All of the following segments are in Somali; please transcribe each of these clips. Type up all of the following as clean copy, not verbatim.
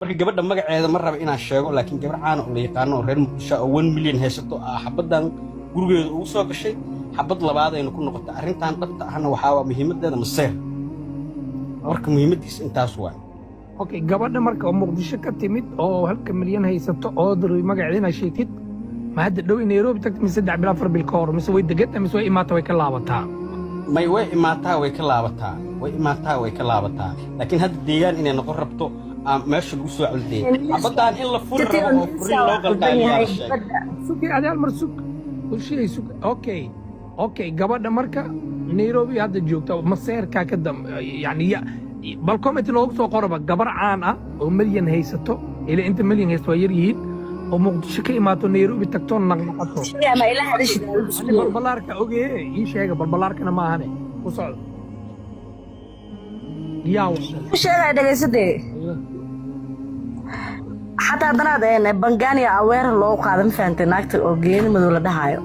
marka gabadha magaceeda ma raba inaan sheego laakiin gabar caan oo la yaqaan oo reer Muqdisho oo 1 milyan haysato xabadan gurigeeda ugu soo gashay xabad labaad ay ku noqotay arrintan dhabta ahna waxa muhiimadeeda maseer marka muhiimadiisa intaas waa okay gabadha marka oo Muqdisho ka timid oo 1 milyan haysato oo daray magaceeda sheegtid ma hadda dhow in Nairobi tagtay mise 3 bil 4 bil ka hor mise way degataa mise way imaataa way ka laabataa may way imaataa way ka laabataa laakiin hadda deegaan inay noqon rabto ماشي الأسبوع الدين أبدا إن لفور أو فري لوكال كان سوق هذا المرسوق كل شيء سوق أوكي قبل مركا نيروبي هذا جوكتا مصير كاكدم يعني بالكم تلوك سو قربة قبر عانا ومليون هيستو إلى أنت مليون هيستو يريد ومقدش كي ما تو نيروبي تكتون نقطو يا ما إله هذا الشيء بالبلاركا أوكي إيش هيك بالبلاركا أنا ما هني وصل يا وش هذا جسدي حتى هذا ده بنجاني أوير لو قادم فانت ناكت أوجين مدولة ده هايو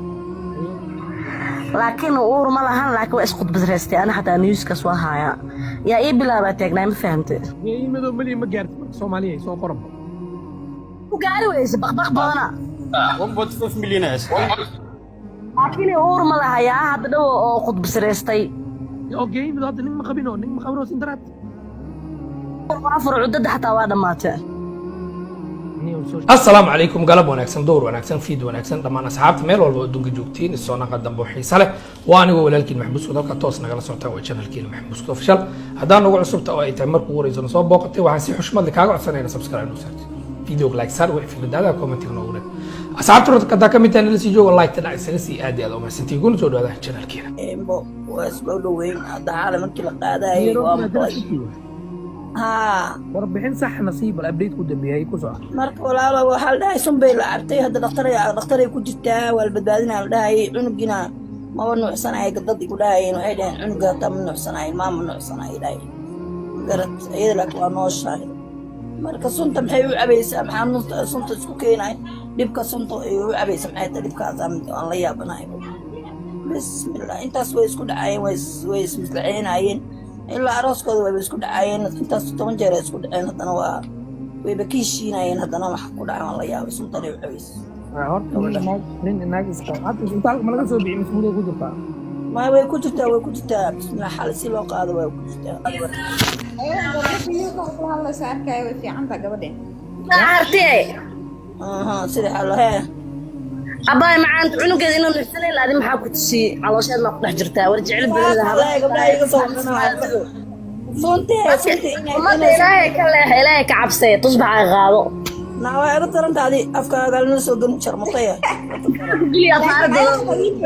لكن أور ما لهان لكن إسقط بزرستي أنا حتى نيوز كسوة هايا يا إيه بلا بتاعك نايم فهمت يا مدو ملي مجرد سومالي سو قرب وقالوا إيش بق بنا 1.5 مليون لكن أور ما لهايا هذا ده أخذ بزرستي اوكي بدات نيم خبينو نيم خبرو سنترات وافر عدد حتى وانا ماته السلام عليكم قلب وناكسن دور وناكسن فيد وناكسن دمان اصحابتي meel walba adduunka joogtiin isoo naqa dambe xiisa leh waa anigu walaalkiin maxbuus wadalka toos nagala socota waa channelkiina maxbuus official hadaan ugu cusubta oo ay tahay markuu wareysan soo booqatay waxaan si xushmad leh kaaga codsanayna subscribe noo saartay video like sar waa fi badada comment noo wada asxaabtu kada ka mid tahay la sii joogo like tada isaga sii aad iyo aad uma santii gun soo dhawaada channelkiina واسمه دوين هذا عالم كل قاعدة ها warbixin sax nasiib update ku dambeeyay ku soo marka walaalo waxa la dhahay sunbay la artay hadda dhakhtar ay ku jirtaa wal badbaadina la dhahay cunugina ma wan nuuxsanay dad igu dhahay waxay dhahay cunuga tam nuuxsanay ma nuuxsanay dhahay garad ayada la waa nooshahay marka sunta maxay u cabaysaa maxaa sunta isku keenay dibka sunta ay u cabaysaa maxay dibkaas aan la yaabanahay بسم الله انت سوي اسكو دعاين ويس مسلعيناين الا اراسكود way isku dhacayeen intaas 10 jeer isku dhaceen hadana waa way bakiishiinayeen hadana wax ku dhacay la yaab sunta ay xawiis horta nin naag iska hadda inta ma laga soo bixin mas'uuliyad ku jirta ma way ku jirtaa bismillah xal si loo qaado way ku jirtaa la saarkay way fiican tahay gabadheen artay sida xal أباي معاند عنق إنه نحسن لا دي محاكو تشي على شيء ما قدح جرتها ورجع لي بلد هذا صنتي ما إلهي كعبسة تصبح غاضو ناوي أنا ترى أنت هذه أفكار قال نسوا قم شرمطية قولي أفكار دي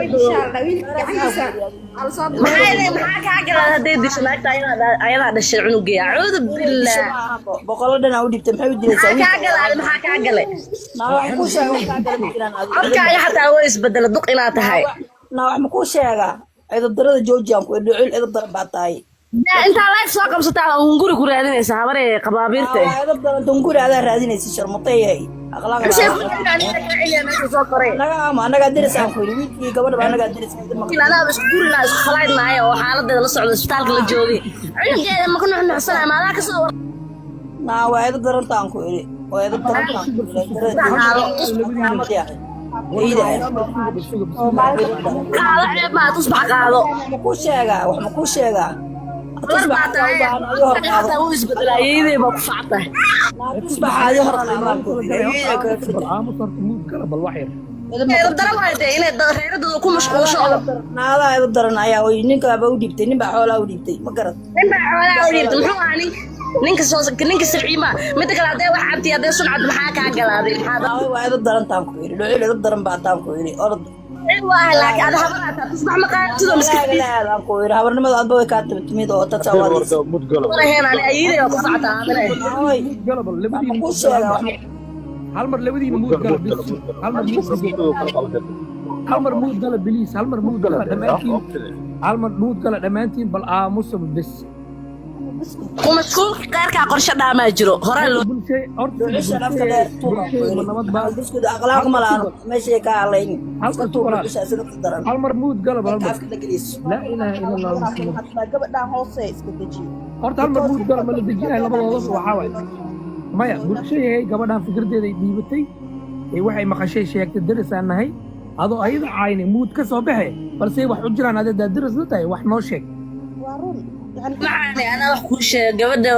إن شاء الله ما هي معاك عقل هذا دي سمعت أنا هذا الشيء عنقي أعوذ بالله بقول لنا أودي بتمحي ودي معاك عقل هذا معاك عقل ناوي مكوشة أركع حتى أويس بدل الدق إلى تهاي ناوي مكوشة إذا ضرب جوجيام كويدو إذا ضرب بعطاي لا انت لايك سoo qabsataa hunguri ku raadinaysa habare qabaabirte ayada badan hunguri aad raadinaysa sharmatay aqlaaq anaga dirisaan ku wiilkii gabadha anaga dirisaan ilaa isku guri la isku khalaynaayo oo xaaladeeda la socdo isbitaalka la joogay cunugeeda ma ku nuxnuxsanay ma ka soo naawayda darantaan ku iri wayda darantaan ma tusbax qaado ma ku sheegaa تصبح بدلايين بقفعته تصبح هذه هرقة مود قلب الوحير يقدر واحد إنه غير ده يكون مشغول شغل هذا يقدر أنا يا وينك بوديبتي نبى حوله وديبتي ما قرر نبى حوله وديبتي محو يعني نينك صوص نينك سبعيمة متى كلا ده واحد تي هذا صنع محاك عقل هذا هذا هو يقدر أنت أمكويري لو يقدر بعد أمكويري أرض ايوه لكن هذا حبرتها تصبح مقاتل مسكين لا كوير حبرنا ما ابوي كاتب تميد او تتصور ولا هنا على ايدي وقطعتها قلب لبدي هالمر لبدي مود قلب هالمر مود قلب بليس هالمر مود قلب دمانتين هالمر مود قلب دمانتين بل امس بس ومسكون غيرك قرشه ما جرو هره لو بسكود اخلاق ملان ماشي كا علين المرمود قلب لا اله الا الله gabadhan hoose iska dajiyo horta المرمود قلب la dejinayo labadooda waxa way maya bulshayay gabadhan fikirdeeday dhiibatay ee waxay maqashay sheegtay darisaan nahay adoo ayada caayni muud ka soo baxe balse wax u jiraan adeeda daris la tahay wax noo sheeg معاني أنا أحكي شيء قبل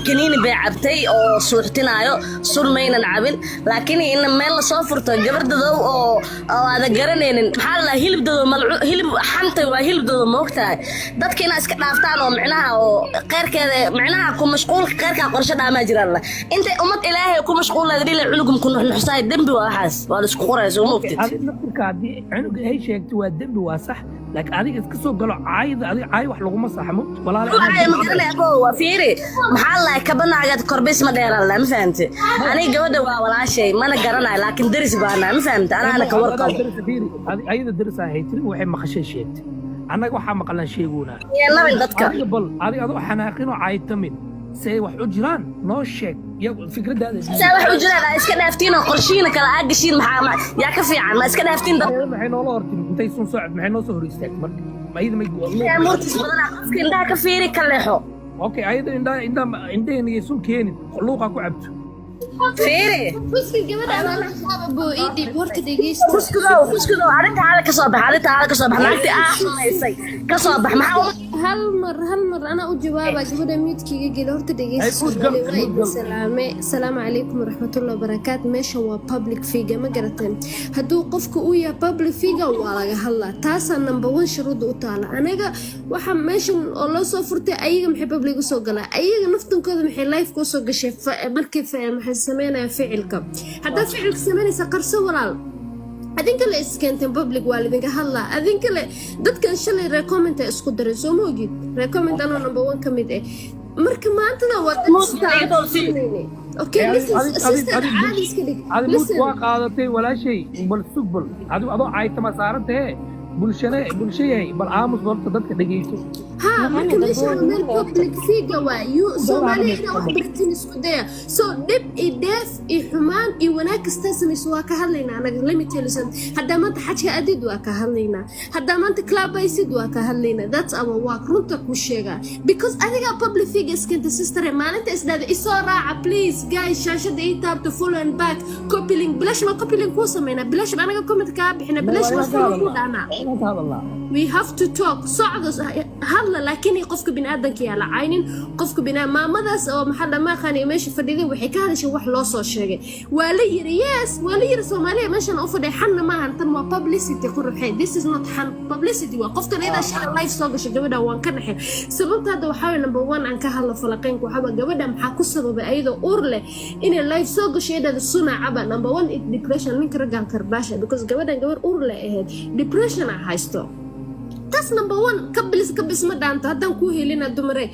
كنيني بيعبتي أو صورتنايو صور مين نعبن لكن إن ما يلا صافرته قبل ده أو هذا قرنين حالا هيلب ده هيلب حنتي وهيلب ده موقتها ده كنا نفتانو معناها غير كذا معناها كون مشغول غير كقرشة ما جرى الله أنت أمت إلهي كون مشغول هذي اللي علوكم كنا نحسها الدم بواحس وهذا سكورة زو موقتي هذه نفسك هذه عنق هي شيء توا الدم بواسح لكن هذه كسو قالوا عايد هذه عاي wax lagu masaxmo walaal waa fiiri maxaa la ka banaaga korbeys ma dheeran la ma fahamtay aniga gabadha waa walaashay mana garanayo laakiin daris baana ma fahamtay ana ka warqab ayada daris ay tiri waxay maqashay sheegtay anaga waxa maqlan sheeguna yeelabay dadka adiga adoo xanaaqino caaytamin say wax u jiraan noo sheeg fikradaada say wax u jiraan iska dhaaftiin oo qorshiina kala aagashiin maxaa yaa ka fiican ma iska dhaaftiin dad maxay noo la hortin intay soo socod maxay noo soo hor istaag marka ma iyada ma yaa murtis badana qofka indhaha ka fiiri ka leexo okay ayada indhaha soo keenin luuqa ku cabto fiiri Kuski gabadha ama xaba boo idib horta dhageysta kuskido arinta hala ka soo bax maanta aaxmaysay ka soo bax maxaa hal mar ana u jawaaba gabadha midkiga geli horta dhageysta salaame salaamu calaykum waraxmatullaahi wabarakaatu meesha waa public figure ma garateen hadduu qofka uu yahay public figure waa laga hadlaa taasaa number 1 shuruud u taala anaga waxa meeshan oo loo soo furtay ayaga maxay public u soo galaa ayaga naftankooda maxay life ku soo gashay markii maxay sameynaya ficilka hadda ficilka sameynaysa qarso walaal adinka la iskeentay public waalidinka hadla adinka la dadkan shalay recommend isku daray soo moogid recommend ano number 1 kamid ah marka maanta waa okay listen waa qaadatay walaashay bal sugbal adoo caaytama saarantay bulshayay bal aamus horta dadka dhageyso ها marka meesha meel public figure waa Soomaaliya wax bartin isku daya so dib ideef xumaan wanaag kasta sameys waa ka hadlaynaa anaga limitation hadda maanta xajka adid waa ka hadlaynaa hadda maanta club aysid waa ka hadlaynaa that's our work runta ku sheega because adiga public figure iskanta sister maalinta isdaada isoo raaca please guys shaashada ii taabto full and back copy link bilash ma copy link ku sameeyna bilash anaga comment ka bixina bilash ma ku dhaana we have to talk socdo هلا لكن قفك بن آدم كي على عينين قفك بنا ما مدرس أو محل ما خاني ماشي فديدي وحكي هذا شو واحد لص الشيء ولي يس ولي رسومالية ماشي أنا أفضل حنا ما هنتم publicity قرب حين this is not حن publicity وقفك إذا شيء لايف صاغ شيء جوده وان كان حين سبب هذا وحاول نمبر 1 أنك هلا فلقين وحابة جوده محاكو سبب أيضا أورله إن اللايف صاغ شيء ده الصنع عبا نمبر 1 depression لينك رجع كرباشة because جوده أورله إيه depression هايستو tas number 1 kabis ma dhaanto haddaan ku helina dumare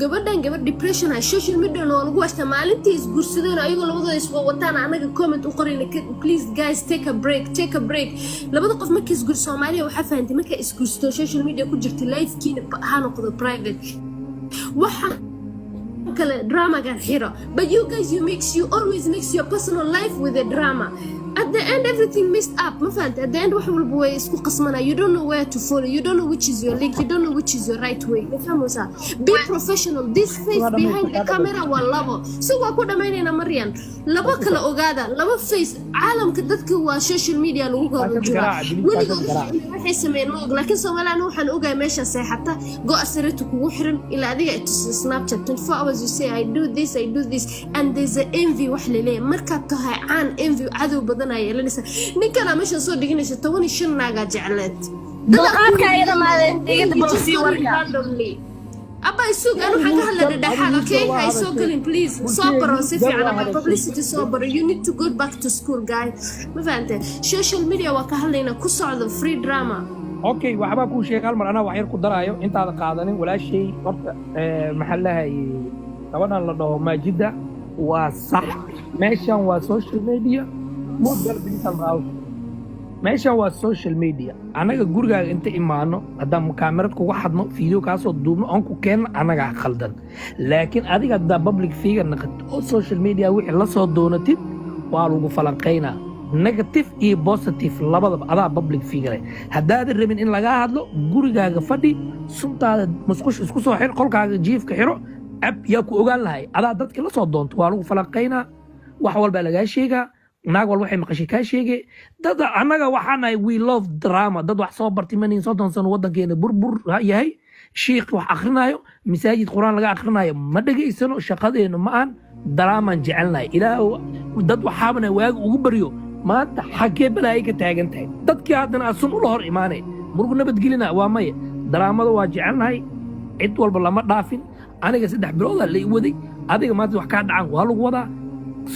gabadhan depression ah social media oo lagu wasta maalintii isguursadeen ayagoo labadooda isku wataan anaga comment u qorayna please guys take a break labada qof markay isguur Soomaaliya waxa fahanti markay isguursto social media ku jirta live kiina ha noqdo private waxa kale drama gan hero but you guys you always mix your personal life with the drama at the end everything messed up ما فهمت at the end واحد والبوي اسكو قسمنا you don't know where to follow you don't know which is your link you don't know which is your right way فهموا صح be professional this face behind the camera والله سوى كده ما يننا مريان لبا كلا أوجادا لبا face عالم كدتك هو social media لوجو وجرا ولي حسمين موج لكن سوالنا نوح نوجا ماشي سي حتى جو أسرتك وحرن إلى هذه سناب شات 24 hours you say I do this and there's an envy وحلي ليه مركبتها عن envy عدو بدن ninkana meesha soo dhiginaysa 15 naaga jecleed dadka ayada ma digada boqsi warka aba isuug anu xaga hadla dhaxal okay hay soo galin please soo baro si fiican ama publicity soo baro you need to go back to school guys ma fahamtay social media waa ka hadlayna ku socdo free drama okay waxba ku sheeg hal mar ana wax yar ku daraayo intaada qaadanin walaashay horta maxallahay gabadhan la dhaho maajida waa sax meeshan waa social media meesha waa social media anaga gurigaaga inta imaano haddaan kaamirad kuga xadno video kaasoo duubno oon ku keenno anagaa khaldan laakiin adiga haddaa public figure naqato oo social media wixii la soo doonatid waa lagu falanqaynaa negative iyo positive labadaba adaa public figure haddaadan rabin in lagaa hadlo gurigaaga fadhi suntaada musqush isku soo xir qolkaaga jiifka xiro ab yaa ku ogaan lahay adaa dadka la soo doonto waa lagu falaqaynaa wax walbaa lagaa sheegaa naag walba waxay maqashay kaa sheege dad annaga waxaa nahay we love drama dad wax soo bartay maniin 30 sano waddankeena burbur yahay shiikh wax akhrinayo masaajid quraan laga akhrinayo ma dhageysano shaqadeena ma aan daraamaan jecelnahay ilaa dad waxaabana waaga ugu baryo maanta xaggee balaayo ka taagan tahay dadkii haddana asun ula hor imaanay murgu nabadgelina waa maya daraamada waa jecelnahay cid walba lama dhaafin aniga 3 biloodaa la i waday adiga maanta wax kaa dhacan waa lagu wadaa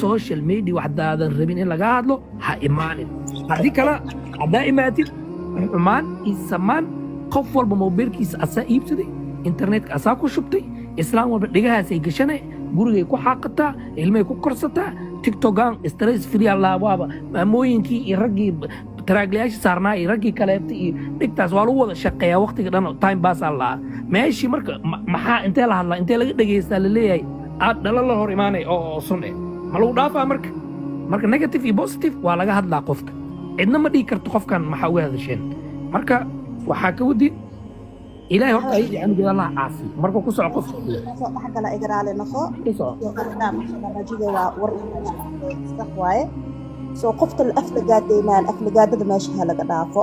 social media waxdaadan rabin in laga hadlo ha imaanin haddii kale haddaa imaatid xumaan iyo samaan qof walba mobilkiisa asaa iibsaday internetka asaa ku shubtay islaam walba dhigahaasay gashanay gurigay ku xaaqataa ilmay ku korsataa tiktokan stress free allah waaba maamooyinkii iyo raggii taraaglayaasha saarnaa iyo raggii kaleeta iyo dhigtaas waa lagu wada shaqeeyaa waqtiga dhan time baas allah meeshii marka maxaa intee la hadlaa intee laga dhageystaa la leeyahay aad dhala la hor imaanay oo sun eh ma lagu dhaafaa marka negative iyo positive waa laga hadlaa qofka cidna ma dhigi karto qofkan maxaa uga hadasheen marka waxaa ka wadi ilaahay horta ay aniga Allah caafi marka ku soco qofka waxa kala igraale naqo iyo qardam rajiga waa war sax waaye soo qofta aflagaadeynaan aflagaadada meesha laga dhaafo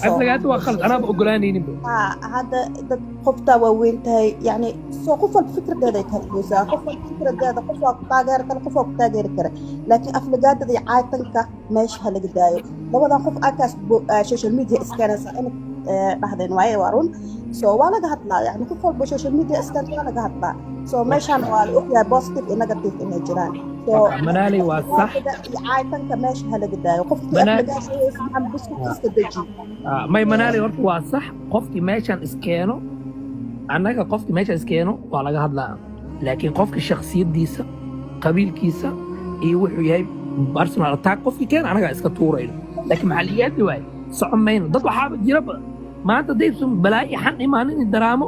aflagaad waa khalad anaba ogolaanaynin hada dad qofta waa weyntahay yani soo qof walba fikirdeeda ay tahay qof walba fikirdeeda qof waa taageer kale qof waa taageer kale laakiin aflagaadada iyo caatanka meesha laga daayo labadan qof akaas social media iskanasa in dhahdeen waaye waarun soo waa laga hadlaa yani qof walba social media iskanasa waa laga hadlaa soo meeshan waa la ogyahay positive iyo negative inay jiraan manaalay waa sax caatanka meesha laga daayo qofkii aflagaadada aan bisku iska daji may manaalay horta waa sax qofkii meeshan iskeeno annaga qofkii meeshan iskeeno waa laga hadlaa laakiin qofka shakhsiyadiisa qabiilkiisa iyo wuxuu yahay personal attack qofkii keen anaga iska tuurayno laakiin maxalliyaadii waay socon mayno dad waxaaba jira maanta daysun balaa'i xan imaanin daraamo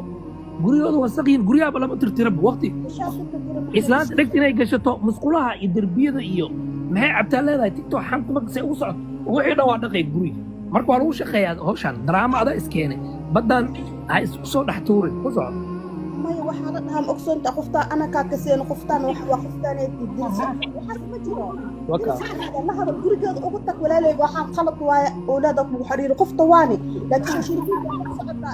gurigooda wasaqiin guryaaba lama tirtiraba waqti islaanta dhegta inay gashato musqulaha iyo derbiyada iyo maxay cabtaa leedahay tiktok xanta marka say ugu socoto wixii dhan waa dhaqay guriga marka waa lagu shaqeeyaa hawshan daraamo adaa iskeenay baddaan ha isku soo dhex tuurin ku soco maya waxaa la dhahaa ogsoonta qoftaa ana kaa kaseen qoftaan wax waa qoftaanay dilsa waxaas ma jiro la hadal gurigeeda ugu tag walaalay waxaan qalad waaye awlaada ku xiriir qofta waani laakiin shirkada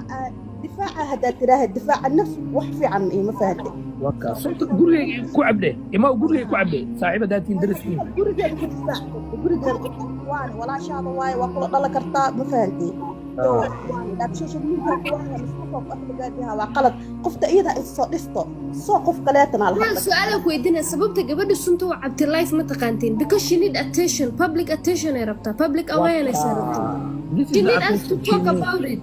difaaca hadaa tiraahdo difaaca nafs wax fiican ma fahanti waka sunta gurigeeda ku cabde ima gurigeeda ku cabde saaxiibadaatiin dariskiin gurigeeda ku difaac gurigeeda waani walaashaada waaye waa kula dhala kartaa ma fahanti social media waa qalad qofta iyada ay soo dhisto soo qof kaleetana la su'aal ku weydiinaa sababta gabadha sunta u cabti life ma taqaanteen because she need attention public attention ay rabtaa public awareness ay rabtaa she need us to talk about it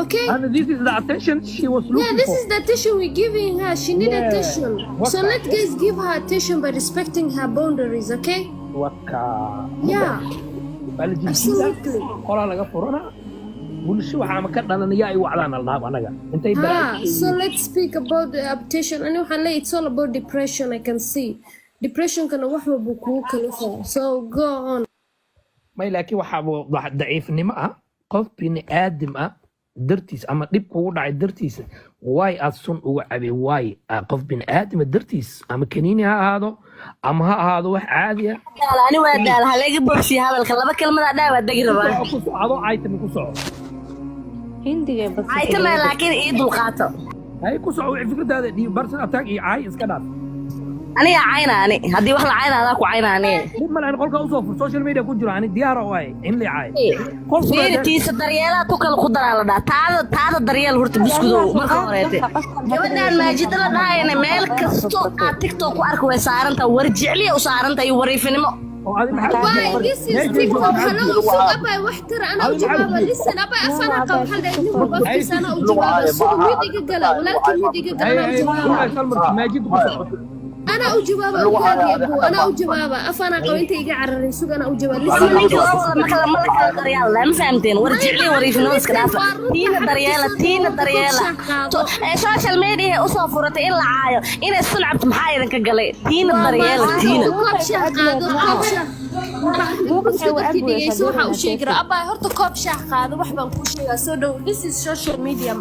okay and this is the attention she was looking for this is the attention we're giving her she need attention so let's guys give her attention by respecting her boundaries okay waka absolutely qola laga furana bulsho waxa ma ka dhalanaya ay wacdaan aldaab anaga intay so let's speak about the attention and waxaan leeyahay it's all about depression I can see depression kana wax walba ku kalifa so go on may laakiin waxa daciifnimo ah qof bini aadam ah dartiis ama dib kugu dhacay dartiisa way aad sun uga cabay way qof bin aadam dartiis ama kaniini ha ahaado ama ha ahaado wax caadi ah ani waa daal haleega boobsi hadalka laba kalmada dhaawaa dagi rabaa ku socdo aytan ku socdo hindiga bas aytan laakiin ii dulqaato ay ku socdo fikradaada dhib barsan attack iyo ay iska dhaaf aniga caynaani haddii wax la caynaada ku caynaani ma laan qolka u soo fur social media ku jiro ani diyaar oo ay in la cay fiirtiisa daryeelada ku kala ku daraa la dhaa taada daryeel horta buskudo marka horeete gabadhaan maajida la dhaayana meel kasto aad tiktok ku arko way saaranta war jecliya u saaranta iyo wariifinimo Why this is TikTok hello so aba wax tara ana u jawaaba listen aba afana qab hal idin qofkiisa ana u jawaaba soo midiga gala walaalkii midiga gala maajid أنا أجاوب أولادي أبو أنا أجاوب أفنا قوي تيجي عرري سوق أنا أجاوب لسه ما دريال ما فهمتين ورجع لي وري في نوس كلافة تينا دريالة سوشيال ميديا أصفرت إلا عايو إن السلعة محايرة كجلي تينا دريالة تينا dhegeyso waxa uu sheegi karaa abaa horta koob shaah qaado wax baan ku sheegaa soo dhow this is social media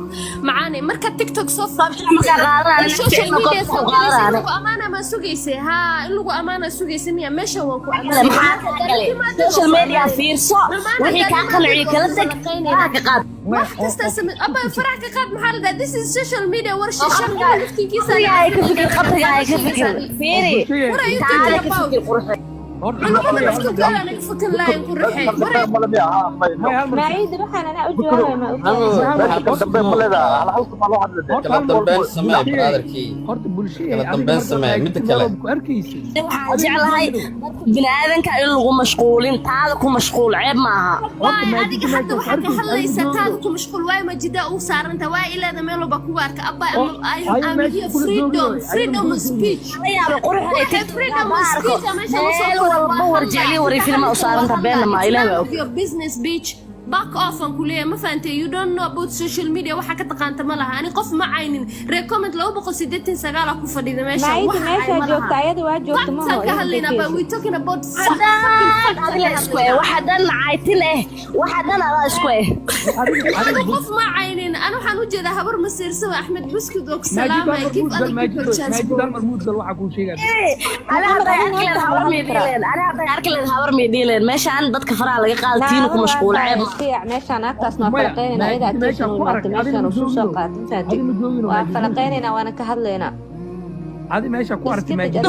macaane marka TikTok soo social media soo lagu amaana ma sugaysay ha in lagu amaana sugaysay miya meesha waan ku amaana social media fiirso wixii ka qanciyo kala tag ka qaad wax kasta samee abaa farax ka qaad maxaa la this is social media war shishan laftigiisa ay ka fikir qabriga ay ka fikir fiiri taala ka fikir qurxay أنا مسكت ولا أنا فكر لا يكون رحيل ما عيد waxaan ana u joogaa kala dambeyn samee brotherkii horta bulshada kala dambeyn samee mid kale ku arkaysi waxaan jeclahay bini'aadanka in lagu mashquulin taada ku mashquul ceeb maaha واي هذيك حتى واحد كحليسة تاذكم مشغول واي ما جدا وصار واي إلا ذا ميلو بكوارك أبا I'm here freedom of speech يا قرحة freedom of speech أنا بور جعلي وري فيلم أصار أنت بين ما إله your business speech back off أن كلية ما فهمت you don't know about social media وحكي تقانت مالها أنا قف معين recommend لو بقول سيدتين سجالة كوفا دي ماشي ما عيد ماشي جوكت عيد واجوكت ما هو كهلينا but we talking about هذا سكوير واحدنا عايتله واحدنا لا سكوير أنا قف معين أنا حنوجه ذا هبر مسير سوا أحمد بسكوت وسلام كيف ما يجي مرمود قال واحد كل شيء أنا هذا أكل الهبر ميديلين أنا هذا أكل الهبر ميديلين ماشي عن بدك فرع لقى قالتينكم مشغول عيب meeshaan agtaasna falaqeynayna ayada attention u martay meeshaan soo soo qaatay faatay waa falaqeynayna waana ka hadlaynaa هذه ماشي أكو أرتي ماشي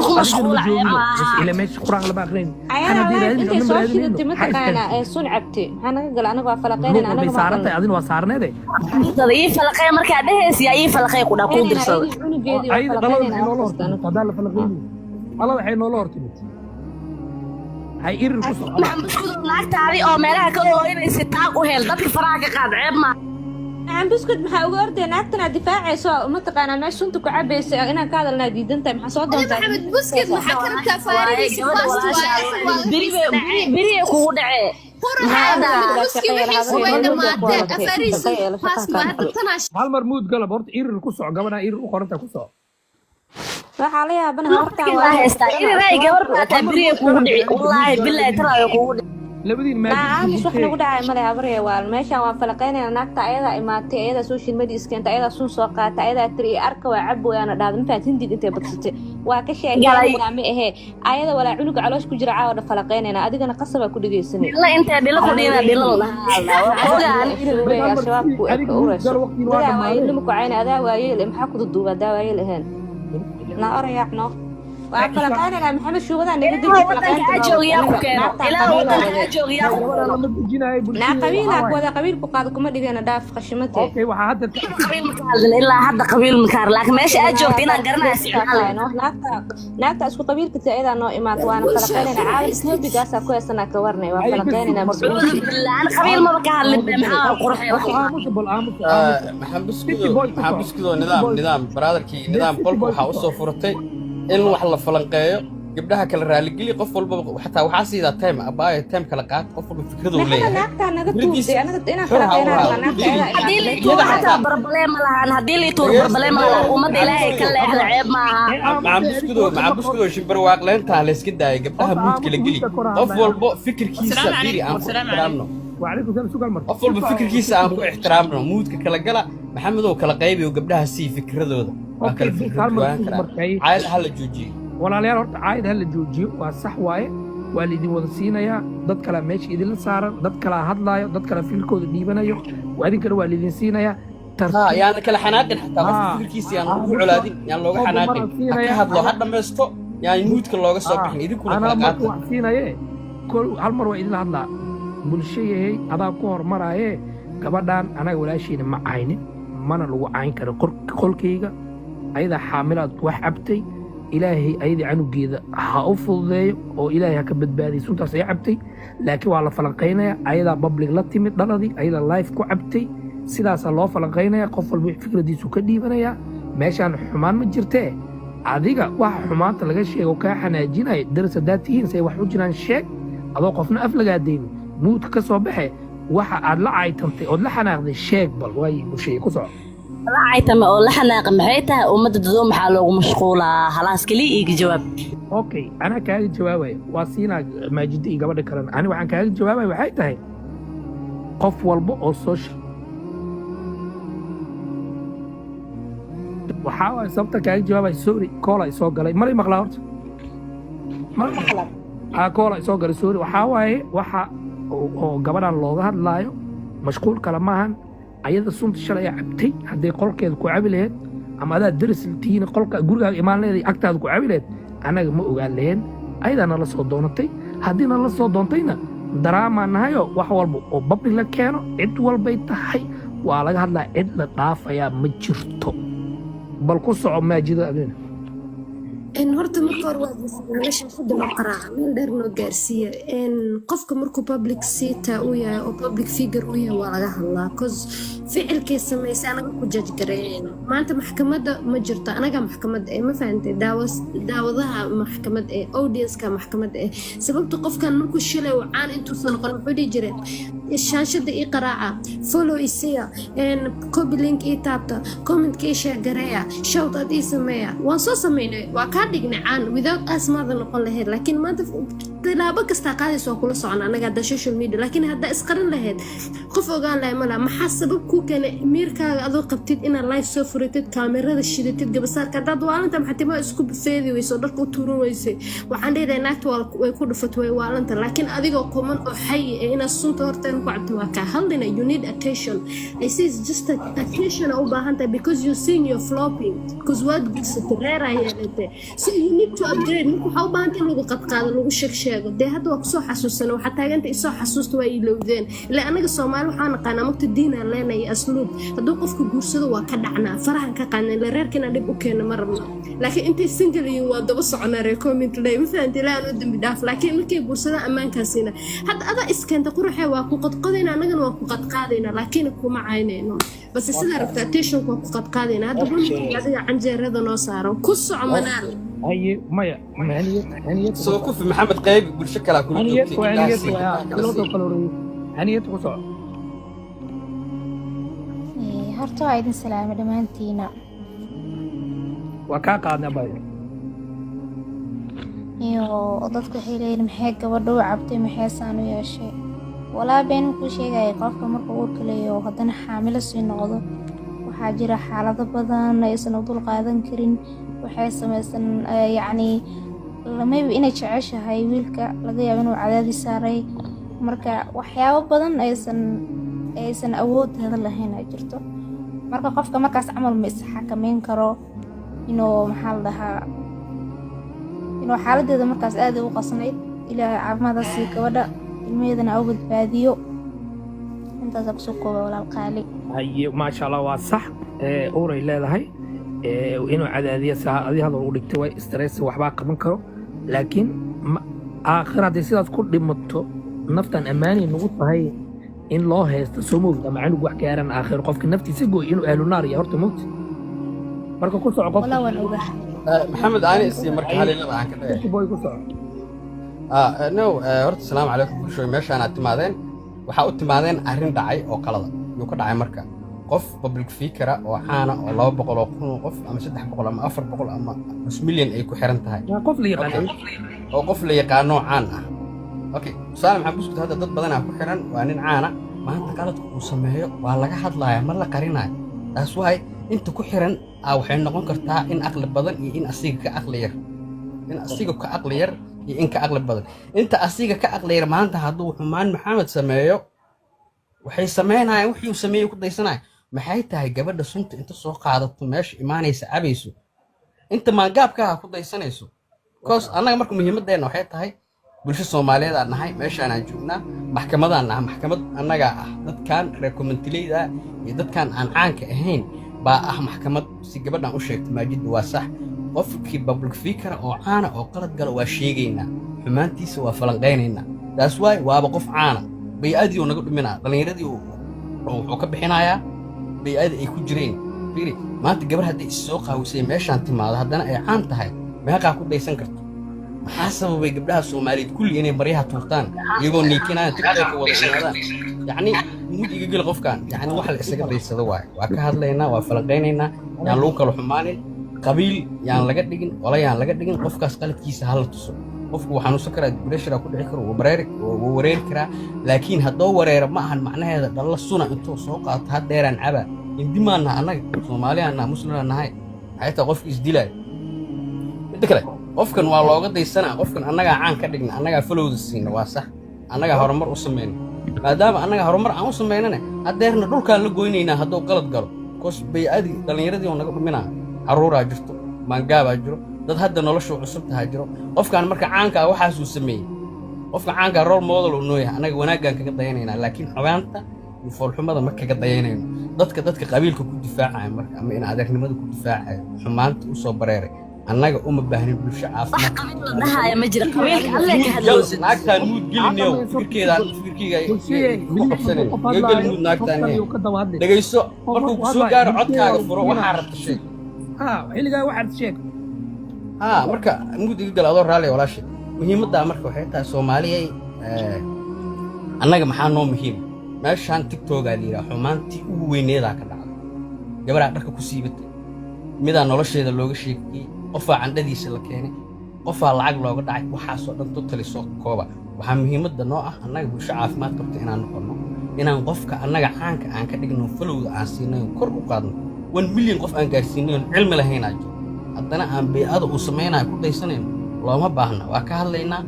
إلى ماشي قرآن لما أقرين أنا دير هذه سوشي دتي متقانا سون عبتي أنا قال أنا فلقينا أنا بيصارت هذه وصارنا ده تضيف فلقي مركا دهس يا إيه فلقي كنا كون درسوا أي غلط هذا فلقيني الله الحين نور تبت هاي إير القصة نعم بس كل ناقت هذه أو مالها كله إنه ستاق وهل ضدك فراغ قاعد عيب ما عم بسكت maxaa uga ordeen naagtana difaacayso ma taqaana meesha sunta ku cabaysa inaan ka hadalnaa diidanta maxaa soo doontaa maxamed buskid maxaa ka rabtaa faarihiisa fast waaye biri kugu dhacee hal mar muud galab horta irir ku soco gabadha irir u qoranta ku soco waxaa la yaabana horta waa haystaa irir gabar baa biri kugu dhici wallahi billahi tara kugu dhici labadiin ma aamus wax nagu dhacay male habaree waa meeshaan waan falaqeynayna naagta ayada imaatay ayada social media iskeenta ayada sun soo qaatay ayada tiri arka waa cabo yaana dhaadin faat hindig intay badsatay waa ka sheegaynaa ma ahe ayada walaa cunug caloosh ku jira caawa falaqeynayna adigana qasaba ku dhigeysanay la inta dhilo ku dhina dhilo ogaan shabaab ku eka urayso daa waayeel lama ku cayna adaa waayeel maxaa ku duduuba daa waayeel ahayn na orayacno وفلقانا محمد شو هذا نقدر فلقانا جويا كنا إلى وطن جويا نا قبيلك ولا قبيل بقادكم اللي أنا داف خشمته أوكي وهذا قبيل مكان إلا هذا قبيل مكان لكن ماشي أجوتينا قرنا ناقة أسكو قبيل كنت أيضا إنه إمات وأنا فلقانا عارف سنوب بجاسة كويس أنا كورني وفلقانا مسؤول أنا قبيل ما بكان اللي معاه قرحي محبس كذا نظام برادركي نظام قلبه حاوسه فرتي in wax la falanqeeyo gabdhaha kala raali geli qof walba xataa waxa siida time abaayo time kala qaad qof walba fikradu leeyahay naagta naga tuurtay anaga inaan falaqeynaa hadii la tuuro xataa problem lahaan hadii la tuuro problem lahaan umada ilaahay ka leexda ceeb maaha macabuskudo shimbar waaqleynta la iska daayay gabdhaha muudka la geli qof walba fikirkiisa fiiri aan ku ixtiraamno وعليكم السلام شو قال مرة qof walba fikirkiisa aan ku ixtiraamno muudka kala gala maxamedow kala qaybiyo gabdhaha si fikradooda waa kala fikradooda caayad hal joojiyo walaalayaal horta caayad hal joojiyo waa sax waaye waa la idin wada siinayaa dad kale meesha idin la saaran dad kale hadlaayo dad kale filkooda dhiibanayo idinkana waa la idin siinayaa yaana kala xanaaqin xataa qof fikirkiisa yaan ugu colaadin yaan looga xanaaqin ka hadlo ha dhammaysto yaan muudka looga soo bixin idinkuna kala qaata wax siinaye hal mar waa idin la hadlaa bulshayay adaa ku hormaraaye gabadhan anaga walaashiina ma caynin mana lagu cayn karo qolkayga ayadaa xaamilaad wax cabtay ilaahay ayadii canugeeda ha u fududeeyo oo ilaahay ha ka badbaadiyo suntaas ay cabtay laakiin waa la falanqaynaya ayadaa public la timid dhaladii ayadaa life ku cabtay sidaasaa loo falanqaynaya qof walba fikradiisu ka dhiibanaya meeshaan xumaan ma jirtee adiga waxa xumaanta laga sheego kaa xanaajinaya daras haddaad tihiin say wax u jiraan sheeg adoo qofna af lagaadaynin muudka ka soo baxe waxa aad la caytantay ood la xanaaqday sheeg bal waaye bulshaya ku soco عيتم أو لحنا قمحيتها ومدة دوم حالو مشغولة خلاص كلي إيجي جواب. اوكي انا كاga jawaabay waa siina maajidi iyo gabadha kale ani waxaan kaaga jawaabay waxay tahay qof walba oo social waxa ay sabta kaaga jawaabay sorry call ay soo galay mari maqlaa horta mar maqlaa call ay soo galay sorry waxa waaye waxa oo gabadhan looga hadlaayo mashquul kala maahan ayada sunta shalay cabtay haddii qolkeeda ku cabi lahayd ama adaa daris tiina qolka gurigaaga imaan leeday agtaada ku cabi lahayd anaga ma ogaan lahayn ayadana la soo doonatay haddiina la soo doontayna daraamaa nahayo wax walba oo babli la keeno cid walbay tahay waa laga hadlaa cid la dhaafayaa ma jirto bal ku soco maajida adina horta marka hore waa meesha xudda loo qaraaca meel dheer noo gaarsiiya qofka markuu public sector uu yahay oo public figure uu yahay waa laga hadlaa cause ficilkay samaysay anaga ku judge gareeyeen maanta maxkamadda ma jirto anaga maxkamadda ma fahantay daawadaha maxkamadda audience-ka maxkamadda sababta qofkan markuu shilay uu caan intuusan noqon muxuu dhihi jiray shaashada ii qaraaca follow isiya copy link ii taabta comment-ka ii share gareeya shout out ii sameeya waan soo sameynay waa kaa dhignay caan without us maada noqon lahayd laakiin maanta tilaabo kastaa qaadaysa waa kula socon anaga hadda social media laakiin haddaa isqaran lahayd qof ogaan lahay mala maxaa sabab kuu keenay miirkaaga adoo qabtid inaad live soo furatid kaamirada shidatid gabasaarka haddaad waalinta maxatimaa isku feedi weyso dharka u tuuran weysay waxaan leedahay naagta way ku dhufatay way waalanta laakiin adigoo kuman oo xayi ee inaad sunta horteen ku cabto waa kaa hadlina you need attention I say it's just attention u baahan tahay because you seen your flopping because waad gursatay reeraa yeelatay so you need to upgrade marka waxaa u baahan tahay lagu qadqaado lagu sheego dee hadda waa kusoo xasuusana waxaa taaganta isoo xasuusta waa ilowdeen ilaa anaga soomaali waxaa naqaanaa magta diinaan leenaya asluub hadduu qofka guursado waa ka dhacnaa farahan ka qaadna ila reerkiina dhib u keena ma rabna laakiin intay single yihiin waa daba soconaa reer comment lay ma fahanti ilaa aan u dambi dhaaf laakiin markay guursadaan ammaankaasiina hadda adaa iskeenta quruxee waa ku qadqadayna anagana waa ku qadqaadayna laakiin kuma caynayno bas sidaa rabta attention waa ku qadqaadayna hadda bulshada adiga canjeerada noo saaro ku soco manaal هي مايا هنيت سو كوفي محمد قيب بالشكل كل هنيت هنيت وصع horta waa idin salaamay dhammaantiina waa kaa qaadna bay iyo dadku waxay leeyihiin maxay gabadha u cabtay maxay saan u yeeshay walaa been ku sheegay qofka markuu uurka leeyahay haddana xaamilo sii noqdo waxaa jira xaalado badan aysan u dul qaadan karin waxay samaysan yacni maybe inay jeceshahay wiilka laga yaabo inuu cadaadi saaray marka waxyaabo badan aysan awooddeeda lahayn ay jirto marka qofka markaas camal ma is xakameyn karo inuu maxaa la dhahaa inuu xaaladeeda markaas aad u qasnayd ilaahay caafimaadka sii gabadha ilmaheedana u badbaadiyo intaas ku soo kooba walaal qaali haye maasha Allah waa sax uuray leedahay inuu cadaadiyo saacadii hadal u dhigtay way stress waxba qaban karo laakiin aakhirada sidaas ku dhimato naftan amaani nagu tahay in loo haysto soo ama anigu wax gaaran aakhir qofka naftiisa gooy inuu ahlu naar yahay horta moot marka ku soco qof wala waan ogahay maxamed aani isii marka halina waxaan ka dhahay boy ku soco no horta salaamu calaykum bulshooy meeshaan aad timaadeen waxaa u timaadeen arrin dhacay oo qalada yuu ka dhacay marka qof public figure oo caana oo 200 oo kun qof ama 300 ama 400 ama nus milyan ay ku xiran tahay qof la yaqaan oo qof la yaqaan caan ah okay salaam maxamed buskud hadda dad badan ku xiran waa nin caana maanta qaladku uu sameeyo waa laga hadlayaa mar la qarinayo taas waay inta ku xiran waxay noqon kartaa in aqli badan iyo in asiga ka aqli yar iyo in ka aqli badan inta asiga ka aqli yar maanta hadduu xumaan maxamed sameeyo waxay sameynayaan wixii uu sameeyay ku daysanay maxay tahay gabadha sunta inta soo qaadato meesha imaanaysa cabayso inta maangaabka ku daysanayso koos annaga marka muhiimadeena waxay tahay bulsho Soomaaliyeed aan nahay meeshaan aan joognaa maxkamadaan maxkamad annaga ah dadkan recommendleyda iyo dadkan aan caanka ahayn baa maxkamad si gabadhan u sheegtay maajid waa sax qofkii public figure oo caana oo qalad gala waa sheegaynaa xumaantiisa waa falanqeynaynaa taas waay waaba qof caana bay'adii uu naga dhuminaa dhalinyaradii wuxuu ka bixinayaa bay'adii ay ku jireen fiiri maanta gabar haddii is soo qaawisay meeshaan timaado haddana ay caan tahay meeqaa ku daysan karto maxaa sababay gabdhaha Soomaaliyeed kulli inay maryaha tuurtaan iyagoo niikinaya TikTok wada socdaan yacni mid iga gal qofkan yacni wax la isaga daysado waa ka hadlaynaa waa falaqaynaynaa yaan lagu kala xumaanin qabiil yaan laga dhigin wala yaan laga dhigin qofkaas qaladkiisa hal tuso qofku waxaan u sakaraa depression ku dhici karo waa wareeri karaa laakiin haddoo wareera ma ahan macnaheeda dhalla suna intuu soo qaato haddeeraan caba indimaana annaga Soomaaliyaana muslimana nahay ayta qofkii isdilay inta kale qofkan waa looga daysanaa qofkan annaga caan ka dhigna annaga falowda siina waa sax annaga horumar u sameeyna maadaama annaga horumar aan u sameeynana haddeerna dhulkaan la goynaynaa hadduu qalad galo koos bay'adii dhallinyaradii oo naga dhuminaa caruuraa jirto maangaabaa jiro dad hadda noloshu cusub tahay jiro qofkan marka caanka waxaas uu sameeyay qofka caanka role model uu nooyahay annaga wanaagan kaga dayanaynaa laakiin xumaanta iyo foolxumada ma kaga dayanayno dadka qabiilka ku difaacaya marka ama in adeernimada ku difaacaya xumaanta u soo bareeray annaga uma baahnin bulsho caafimaad dhahaaya ma jira qabiilka alle ka hadloosid naagtaan muud gelinayo fikirkeyga ku qabsanay gel muud naagtaan dhegayso markuu ku soo gaaro codkaaga furo waxaa rabta sheeg xilligaa waxaad sheeg marka muud iga gal adoo raalli walaashay muhiimaddaa marka waxay tahay Soomaaliyay annaga maxaa noo muhiim meeshaan TikTok-aa la yidhaha xumaantii ugu weyneedaa ka dhacday gabaraa dharka ku siibatay midaa nolosheeda looga sheekiyey qofaa candhadiisa la keenay qofaa lacag looga dhacay waxaasoo dhan totally soo kooba waxaa muhiimadda noo ah annaga bulsho caafimaad qabta inaan noqonno inaan qofka annaga caanka aan ka dhigno falowda aan siinay kor u qaadno 1 milyan qof aan gaarsiinay cilmi lahaynaa jiro haddana aan bay'ada uu samaynayo ku daysanayno looma baahna waa ka hadlaynaa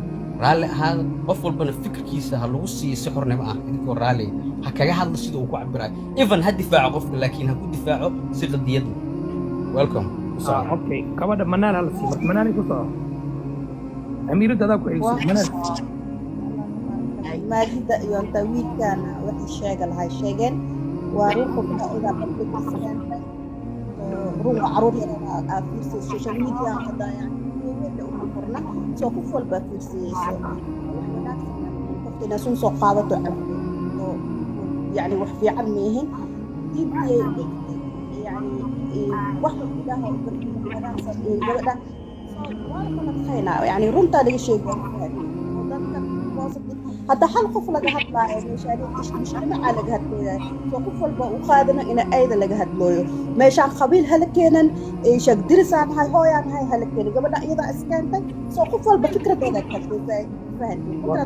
raalli ahaada qof walbana fikirkiisa ha lagu siiyo si xornimo ah idinkoo raalli ha kaga hadlo sida uu ku cabirayo even ha difaaco qofka laakiin ha ku difaaco si qadiyad welcome okay gabadha manaan hala sii marka manaan ku soo amiirada adaa ku xigso manaan maajida iyo inta wiilkana waxay sheegeen waa ruuxa ida qabta ruuxa caruur yar ah fiirsi social media qada yani ugu qorna soo ku falba fiirsiyayso qofkina soo qaadato يعني wax fiican meehin يعني wax ilaahay barkiisa gabadha يعني runta laga sheego هذا حال قفل لجهت لا مشان مش أنا لجهت له وقفل وقادنا إن أيضا لجهت له مشان قبيل هلكينا إيش درس عن هاي هلكينا قبل أيضا أسكنتك سو قفل بفكرة هذا كتير فاهم فكرة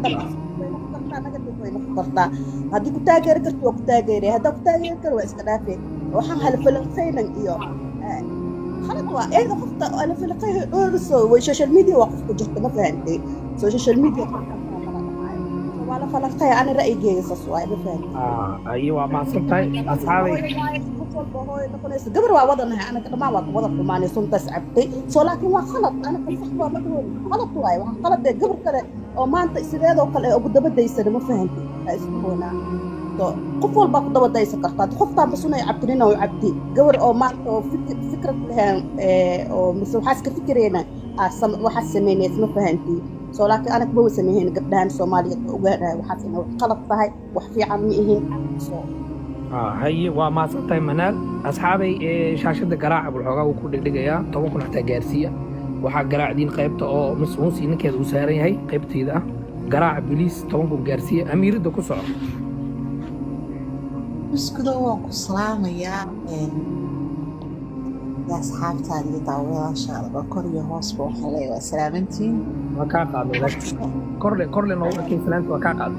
ده هذه كتاجر كرت وكتاجر هذا كتاجر كرو إسكنافي وحن هالفيلم فين إياه خلط وإذا خفت أنا في القيه أرسل وسوشيال ميديا وقف كجت ما فهمتي سوشيال ميديا ولا فلقتي أنا رأيي جيس أصواي بفهم. أيوة ما صرتي أصحابي. قبل وضعنا أنا كده ما وضعت ماني صمت سعبتي، ولكن ما خلط أنا كنت صحبة ما تقول خلط واي خلط ده قبل كده وما أنت سيدا وقال أبو دبل ده يصير ما فهمتي اسمه قفل بقى دبل ده يسكرت خفت بس أنا يعبتني ويعبتي قبل أو ما فكرة لها أو مثل حاسك فكرينا وحسميني ما فهمتي. لكن أنا كبوي سميهين قبلها الصومالية وغيرها وحاسين وقلب فهاي وحفي عميهين هاي وما صرتي منال أصحابي شاشة قراعة بالحقا وكل دقيقة طبعا كنا حتى جارسية وحق قراعة دين قيبتا أو مسؤول سينا كذا وساري هاي قيبتي ذا قراعة بليس طبعا كنا جارسية أمير دكو صعب بس كده وانكو سلام يا أصحاب تاني طاولة إن شاء الله كوريا هوس بوحلي وسلامتي وكاقع بلك كورلي نوضا كي سلامت وكاقع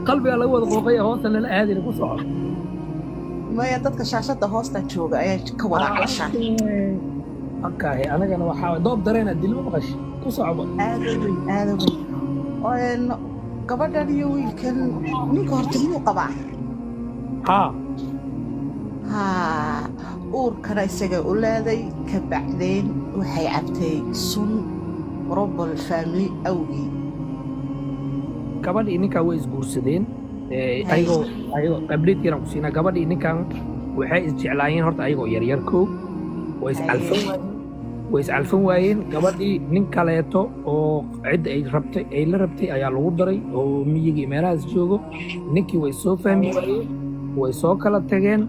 قلبي على أول غوغية هوسا للا هذه اللي كسرعة ما يددك شاشة هوسا تشوغا أي كورا على شاشة أوكي أنا كان وحاول دوب درينا الدل مبغش كسرعة آدمي وإن قبل اليوم يمكن نيكو هرتمينو قبع ها uurkana isaga u leeday ka bacdeen waxay cabtay sun robol family awgi gabadhii ninka way isguursadeen ayagoo qabliid yaran ku siina gabadhii ninkan waxay isjeclaayeen horta ayagoo yaryar kow way iscalfan waayeen gabadhii nin kaleeto oo cid ay la rabtay ayaa lagu daray oo miyigii meelahaas joogo ninkii way soo fahmi waayeen way soo kala tageen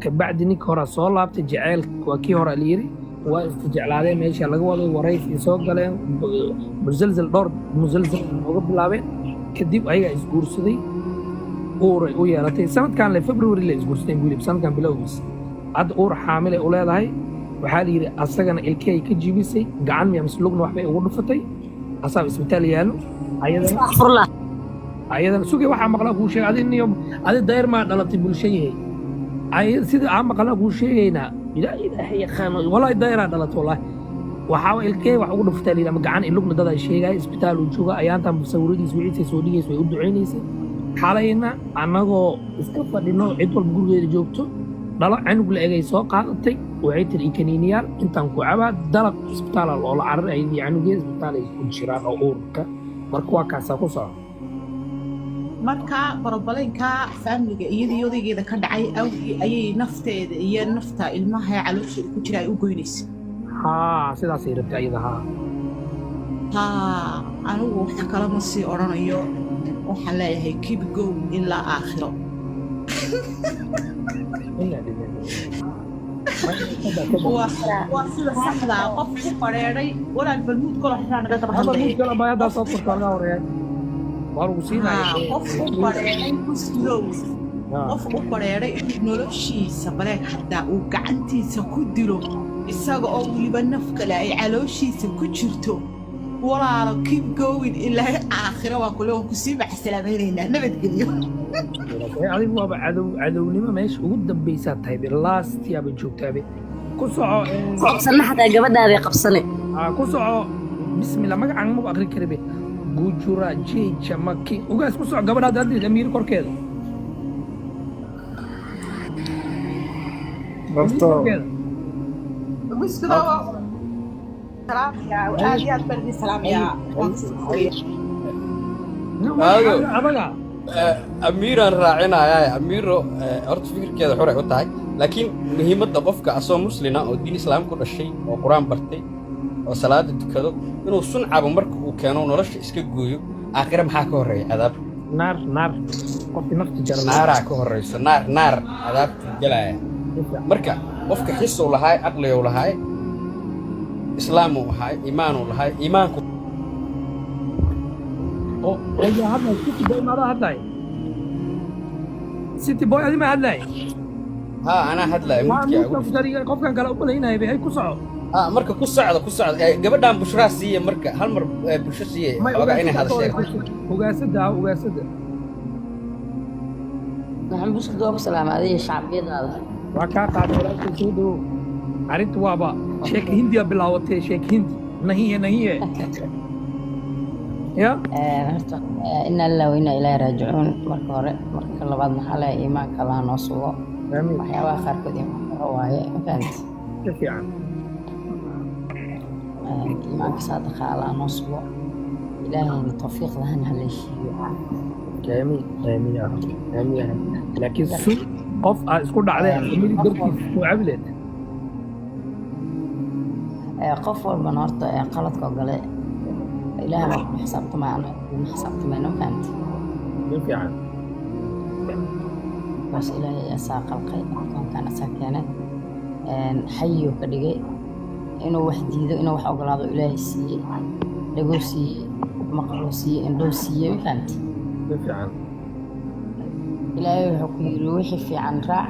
kabacdi ninka horaa soo laabtay jaceyl waa kii hore layiri waa isjeclaadeen meesha laga waday waraysi soo galeen musalsal dhowr musalsal uga bilaabeen kadib ayagaa isguursaday uuray u yeelatay sanadkan le February la isguursadeen wiilib sanadkan bilowgiisa hadda uur xaamil ay u leedahay waxaa la yidhi asagana ilkay ka jibisay gacan miya maslugna waxbay ugu dhufatay asaab isbitaal yaalo ayadana sugay waxaa maqlaa kuu sheegay adi dayr maa dhalatay bulshayahay sida aan maqlaa kuu sheegaynaa ilaahay yaqaano walaahi dayraa dhalatay wallaahi waxaa ilkay wax ugu dhufatay la ama gacan ilugna dad ay sheegay isbitaal uu jooga ayaantan sawiradiis wixii soo dhigaysa way u duceynaysay xalayna annagoo iska fadhino cid walba gurigeeda joogto dhalo canug la egay soo qaadatay waxay tiri kaniiniyaal intaan ku cabaa dalab isbitaal oo la carar ay canugeeda isbitaal ay ku jiraan oo uurka marka waa kaasaa ku socda marka borobalinka faamiliga iyadii odaygeeda ka dhacay awgii ayay nafteeda iyo nafta ilmaha caloosha ku jira ay u goynaysa sidaas ay rabtay ayada anigu wax kale ma sii odhanayo waxaan leeyahay keep going ilaa aakhiro waa sida saxdaa qof ku qareeray walaal balmuud kolo xiraan naga daba hadlay qof ku qareeray kuslow qof ku qareeray inuu noloshiisa bareeg hataa uu gacantiisa ku dilo isaga oo weliba naf kale ay calooshiisa ku jirto walaalo keep going ilaa aakhiro waa kule waan kusii maxsalaamaynaynaa nabadgelyo adigu waaba cadownimo meesha ugu dambaysaa tahay last yaaba joogtaabe ku soco qabsana xataa gabadhaada qabsane ku soco bismillah magacan ma aqri karibe gujura jeeja maki ugaas ku soco gabadhaada hadii amiir korkeeda سلام يا وآليات بلدي سلام يا أميران راعينا يا أميرو أرد فكر كذا حرة وتاعي لكن مهمة قفك أصلا مسلمة أو دين الإسلام كل شيء وقرآن برتي وصلاة كذا إنه صنع بمرك وكانوا نرش إسكت جويو آخر ما حكوا الرأي عذاب نار قف نفط جرنا نار حكوا الرأي نار عذاب جلاء مركا قفك حس ولا هاي عقل ولا هاي إسلام وهاي إيمان وهاي إيمانكم. إذا هذا سيتي بوي ما هذا سيتي بوي هذه ما هذا أنا هذا ممكن قف كان قال أقول هنا يبي هاي كسعة مركا كسعة قبل دام بشراسية مركا هل مر بشراسية وقع هنا هذا الشيء وقاسد نحن بس دوب سلام هذه الشعبية هذا وكاك على ولا تسودو عرفت وابا شيك هندي بلاوتي شيك هندي نهيه يا إن الله وإنا إليه راجعون مركا لبعض محلة إيمان كلا نصوه وحياة آخر كذي رواية فهمت كيف يعني إيمان كصادق على نصوه إلهي التوفيق لهن هالشيء جميل لكن سوء قف اسكت عليه ميلي دركي وعبلت qof walba horta qaladka gale ilaahay ma xisabto maana fahamti fiican bas ilaahay asaa qalqay kan asaa keenay xayo ka dhigay inuu wax diido inuu wax ogolaado ilaahay siiyey dhago siiyey maqlo siiyey indhoo siiyey fahamti fiican ilaahay wuxuu ku yiri wixii fiican raac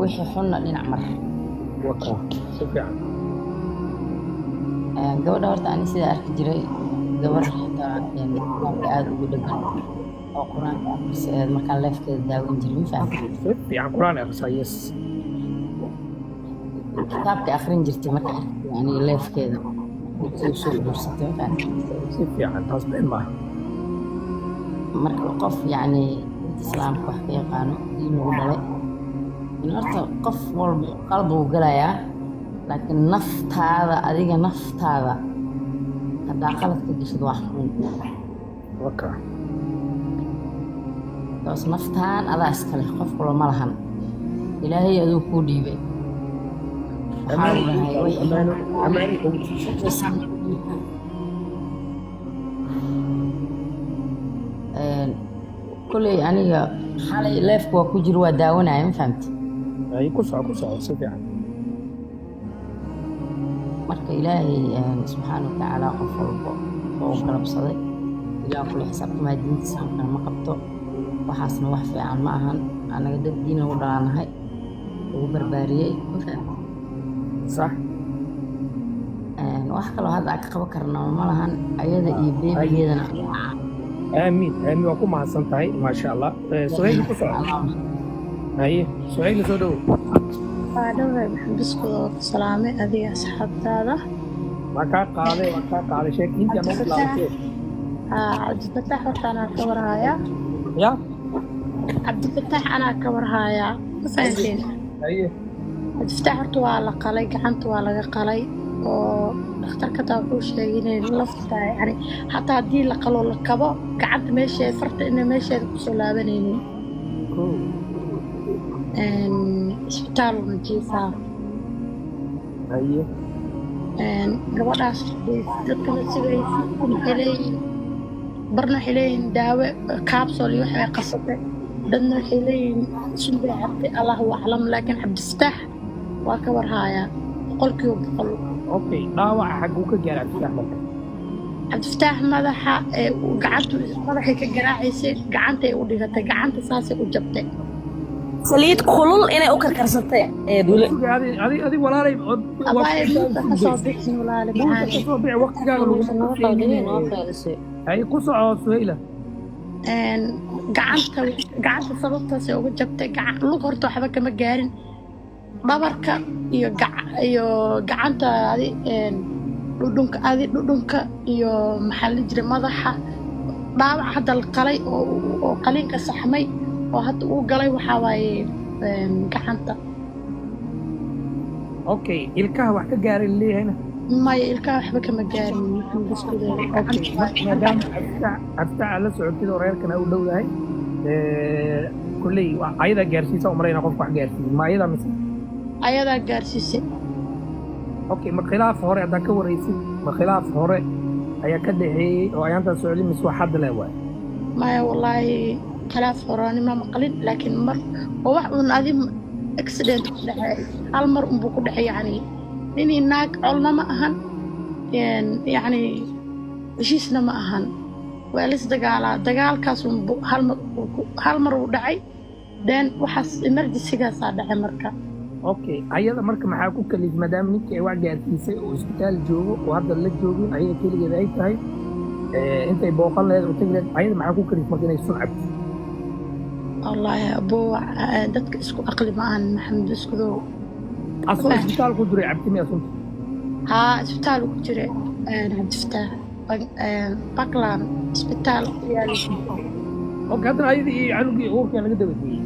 wixii xunna dhinac mar waka si fiican gabadha horta ani sida arki jiray gabar xitaa aad ugu dhegan oo quraanka akhriseed markaan leefkeeda daawan jiray ma fahamtay fiican quraan akhrisayes kitaabka akhrin jirtay marka yani leefkeeda soo guursatay ma fahamtay si fiican taas been ma marka qof yani islaamka wax ka yaqaano diin ugu dhalay in horta qof walba qalbigu galayaa laakiin naftaada adiga naftaada haddaa qaladka geshid waa xun waka taas naftaan adaa iskale qof kale ma lahan ilaahay aduu kuu dhiibay kuley aniga xalay leefka waa ku jiro waa daawanaya ma fahamti ay ku soco si fiican marka ilaahay subxaana watacaala qof walbo oo galabsaday ilaah kula xisaabtamaa diintiisa halkan ma qabto waxaasna wax fiican ma ahan anaga dad diin ugu dhalaanahay ugu barbaariyey sax wax kaloo hadda aan ka qaban karna ma lahan ayada iyo beebigeedana amiin waa ku mahadsan tahay maasha allah suhayl ku soco haye suhayl soo dhow dhawaad biskooda salaame adiga asxaabtaada waa kaa qaaday sheekiintii ama bilaabtay cabdifataax horta anaa ka warhayaa ya cabdifataax anaa ka warhayaa ma fahanteen haye cabdifataax horta waa la qalay gacanta waa laga qalay oo dhakhtarka taa wuxuu sheegay inay lafta yani hataa haddii la qalo la kabo gacanta meesheeda farta inay meesheeda kusoo laabanaynin isbitaal una jiifaa haye gabadhaas dadkana sigay waxay leeyihiin barna waxay leeyihiin daawo kaabsol iyo waxay qasatay dadna waxay leeyihiin sunbay cabtay allahu aclam laakiin cabdifataax waa ka warhayaa boqolkiiba boqol okay dhaawaca xaguu ka gaaray cabdifataax marka cabdifataax madaxa gacantu madaxay ka garaacaysay gacantay u dhigatay gacanta saasay u jabtay saliid kulul inay u karkarsatay dule adi walaalay kasoo bixin walaale maxaan waqtigaaga ay ku soco Suhayla gacanta sababtaasay uga jabtay lug horta waxba kama gaarin dhabarka iyo gacanta dhudhunka iyo maxaa la jiray madaxa dhaawac hadda la qalay oo qaliinka saxmay oo hadda uu galay waxaa waaye gacanta okay ilkaha wax ka gaaray leeyahayna maya ilkaha waxba kama gaarin maadaama cabdifataax la socotid oo reerkana u dhowdahay kulley ayadaa gaarsiisa u marayna qofka wax gaarsiiyey ma ayadaa mise ayadaa gaarsiisay okay ma khilaaf hore haddaa ka waraysid ma khilaaf hore ayaa ka dhaxeeyey oo ayaantaa socday mise wax hadda leh waay maya wallaahi khilaaf horaani ma maqlin laakiin mar oo wax uun adi accident ku dhacay hal mar unbuu ku dhacay yani ninii naag colna ma ahan yani heshiisna ma ahan waa lis dagaalaa dagaalkaas hal mar uu dhacay then waxaas emergency-gaasaa dhacay marka okay ayada marka maxaa ku kalif maadaama ninkii ay wax gaarsiisay oo isbitaal joogo oo hadda la joogin ayada keligeeda ay tahay intay booqan lahayd oo tegi lahayd ayada maxaa ku kalif marka inay sun cabto wallaahi abuu dadka isku aqli ma ahan maxamed iskudow asoo isbitaal ku jiray cabtimiya sunta haa isbitaal ku jiray cabdifataax Parkland isbitaal okay haddana ayadii iyo canugii uurkii laga dabageeyey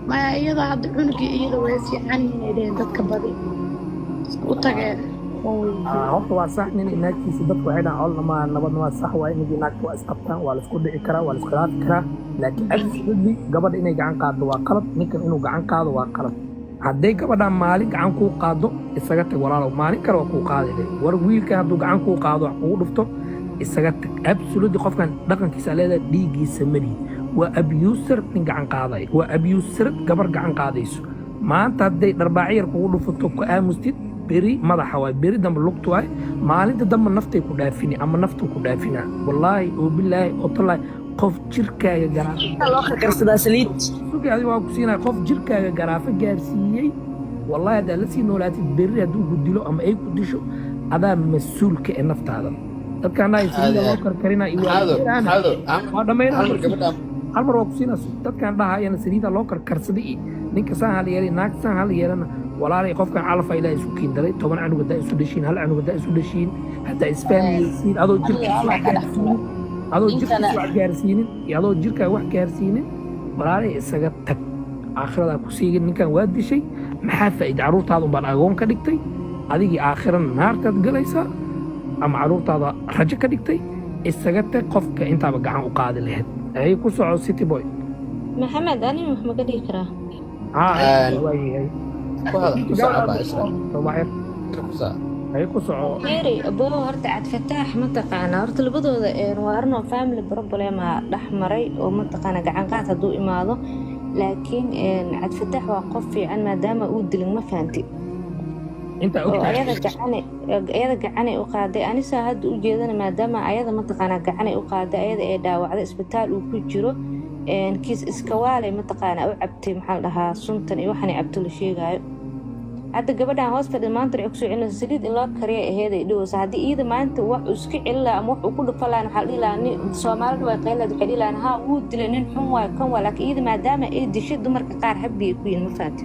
maya iyada hadda cunugii iyada way fiican inay dheheen dadka badi u tageen horta waa sax nin naagtiisa dadku waxay dhahaan colnama nabadna waa sax waaye ninkii naagta waa isqabtaan waa laisku dhici karaa waa laiskhilaafi karaa laakiin absolutely gabadha inay gacan qaaddo waa qalad ninkan inuu gacan qaado waa qalad hadday gabadhaan maalin gacan kuu qaaddo isaga tag walaalow maalin kale waa kuu qaadayde war wiilkan hadduu gacan kuu qaado wax kugu dhufto isaga tag absolutely qofkan dhaqankiisa leedahay dhiiggiisa malihi waa abuser nin gacan qaadaya waa abuser gabar gacan qaadayso maanta hadday dharbaacyar kugu dhufato ku aamustid beri madaxa waay beri dambe lugtu waay maalinta dambe naftay ku dhaafini ama naftu ku dhaafinaa wallaahi oo bilaahi oo tallaahi qof jirkaaga garaafa waa ku siinaya qof jirkaaga garaafa gaarsiiyey wallaahi haddaa la sii noolaatid beri hadduu ku dilo ama ay ku disho adaa mas-uulka ee naftaada dadkaana ay saliida loo karkarina waa dhammaynaa hal mar waa ku siinaa dadkaan dhahayana saliida loo karkarsaday iyo ninka saan hal yeelay naag saan hal yeelana walaalay qofkan calaf ay ilaahay isu kiindaray 10 canug hadaa isu dhashiin hal canug hadaa isu dhashiin hadaa isfaamiyeysiin adoo jirkiisa wax gaarsiinin iyo adoo jirkaa wax gaarsiinin walaalay isaga tag aakhiradaa ku siigin ninkan waa dishay maxaa faa'iida carruurtaada unbaan agoon ka dhigtay adigii aakhirana naartaad galaysaa ama carruurtaada rajo ka dhigtay isaga tag qofka intaaba gacan u qaadi lahayd ay ku soco city boy maxamed aniga wax ma ka dhigi karaa waayahay Mary aboo horta cabdifataax mataqaana horta labadooda waa arno family problem dhex maray oo mataqaana gacan qaad hadduu imaado laakiin cabdifatax waa qof fiican maadaama uu dilin ma fahanti inta oo ayada gacanay u qaaday anisa hadda u jeedana maadaama ayada mataqaanaa gacanay u qaaday ayada ee dhaawacday isbitaal uu ku jiro kiis iska waalay mataqaanaa u cabtay maxaa la dhahaa suntan iyo waxaan cabto la sheegaayo hadda gabadhan hoos fadhida maanta ay ku soo celinayso saliid in loo kariyo aheeday dhowsa haddii iida maanta wax uu iska celin ama wax uu ku dhufa lahaa waxaa la dhihi lahaa nin soomaalida way qaylaad waxay dhihi lahaan haa wuu dilay nin xun waay kan waa laakiin iida maadaama ay dishay dumarka qaar habbi ay ku yihin ma fahanti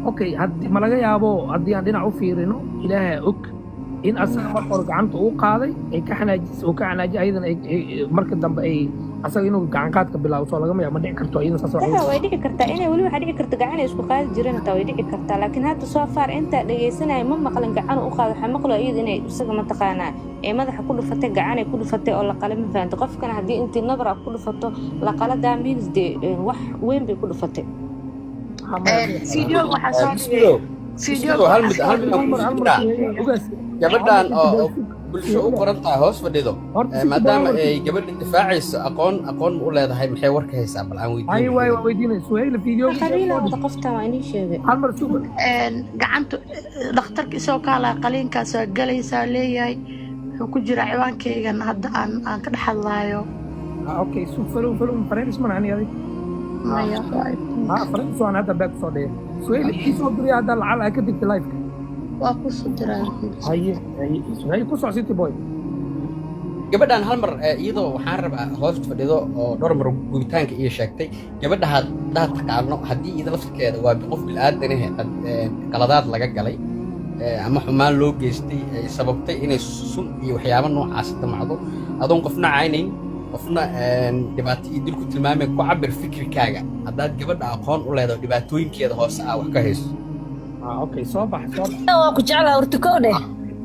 okay haddii ma laga yaabo haddii aan dhinac u fiirino ilaahay og in asaga marka hore gacanta uu qaaday ay ka xanaajisay oo ka xanaajiyay ayadana marka dambe ay asaga inuu gacan qaadka bilaabo soo lagama yaabo ma dhici karto ayadana saas way dhici kartaa inay weli waxa dhici karta gacan ay isku qaadi jireen taa way dhici kartaa laakiin hadda soo far inta dhageysanay ma maqlan gacan u qaado waxa maqlo iyada inay isaga ma taqaanaa ee madaxa ku dhufatay gacan ay ku dhufatay oo la qalay ma fahanto qofkana haddii intii nabar ku dhufato la qala daamiis de wax weyn bay ku dhufatay فيديو وحصل فيديو gabadhan oo bulsho u qoran tahay hoos fadhido maadaama ay gabadha difaacayso aqoon ma u leedahay maxay warka haysaa bal aan weydiinay suhayl video qofta waa inii sheegay hal mar suuq gacanta dhakhtarka isoo kaala qaliinkaas waa galaysaa leeyahay wuxuu ku jira ciwaankaygan hadda aan ka dhaxadlaayo okay suuq falow fareenis man ani adig maya fareenis waan hadda back soo dhigay suhayl isoo diri hadda lacag ka digta live waa ku soo diray hay ku soo city boy gabadhan hal mar iyadoo waxaan rabaa hoos fadhido oo dhowr mar gubitaanka iyo sheegtay gabadha haddaad taqaano haddii iyada laftirkeeda waa qof bilaadan qaladaad laga galay ama xumaan loo geystay ay sababtay inay sun iyo waxyaabo noocaas damacdo adoon qofna caynayn qofna dhibaato iyo dil ku tilmaamay ku cabir fikirkaaga haddaad gabadha aqoon u leedahay dhibaatooyinkeeda hoose wax ka hayso okay soo bax waa ku jeclaa hortikowde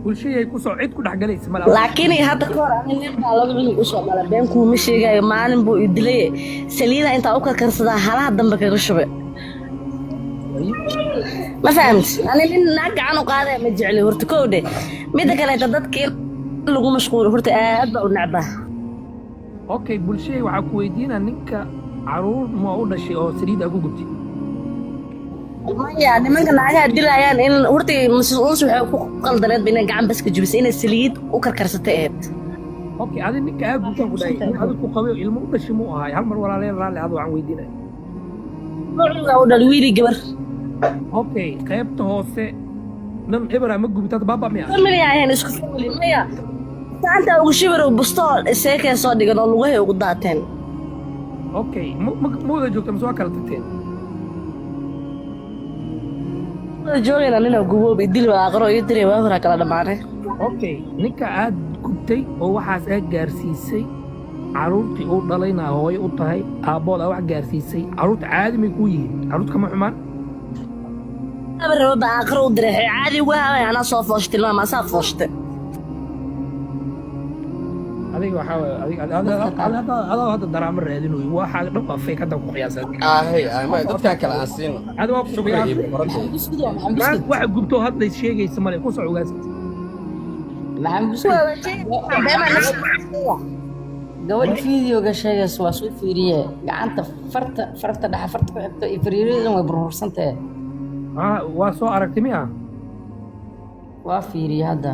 bulshada ku soo cid ku dhax galaysa ma laakiin hadda ka hor ani nin baa lagu cunug u soo dhalay been kuma sheegayo maalin buu i dilay saliida intaa u karkarsadaa halaha dambe kaga shubay ma fahamti ani nin naag gacan u qaaday ma jecli hortikowde midda kaleeta dadkii lagu mashquulo horta aad baa u necbaa okay bulshada waxaa ku weydiinaa ninka caruur ma u dhashay oo saliida ku gubtay maya nimanka naagaha dilayaan in horta mas-uulus waxay ku qaldaneed inay gacan baska jubisay inay saliid u karkarsatay ahayd okay adi ninka aad gutaan ku dhahay adi ku qabayo ilmo u dhashay muu ahaay hal mar walaaleen raalli adu waxaan weydiinaya nuucga u dhal wiili gabar okay qaybta hoose dhan ebra ma gubitaad baaba miya family ayaan isku family maya saanta ugu shibirow bustool iseekee soo dhigan oo lugahay ugu daateen okay ma wada joogta mise waa kala tagteen joogayna nina guboobi dil waa aqro iyo diray waa hore kala dhamaanay okay ninka aad gubtay oo waxaas aad gaarsiisay caruurtii uu dhalayna hooyo u tahay aabbood aa wax gaarsiisay caruurta caadi may ku yihiin caruurta kama xumaan abaraba baa aqro u diray caadi waa anaa soo fooshtay lama saa fooshtay adiga waxaa adaa hadda daraamo raadinooyo waxaa dhan waa fake hadda ku qiyaasan dadkan kale aan siino adiga waa ku waxa gubtoo hadda sheegaysa male ku soo ogaasa gabadha fiidiyooga sheegaysa waa soo fiiriye gacanta farta dhexe farta ku xigto iyo fariiradan way burbursantahe waa soo aragtay miya waa fiiriye hadda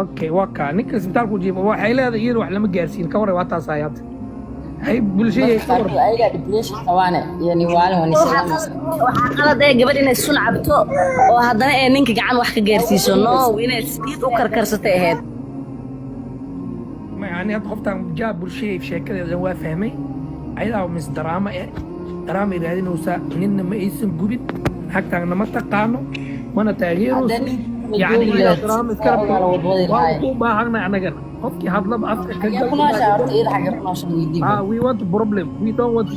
okay waa kaa ninka isbitaalku jiifa waxay leedahay iyada wax lama gaarsiin ka waray waa taas ayaad hay bulshada ayaga depression qabaane yani waalin wani waxaa qalad ee gabadh inay sun cabto oo haddana ee ninka gacan wax ka gaarsiiso no inay saliid u karkarsatay ahayd ma yani hadda qoftaan jaa bulshada sheekadeeda waa fahmay ayadaa mis daraama raadinaysa ninna ma aysan gubin hagtaagna ma taqaano mana taageerayso يعني درام كرب وباهنا أنا أوكي هذا لب أفكر we want problem we don't want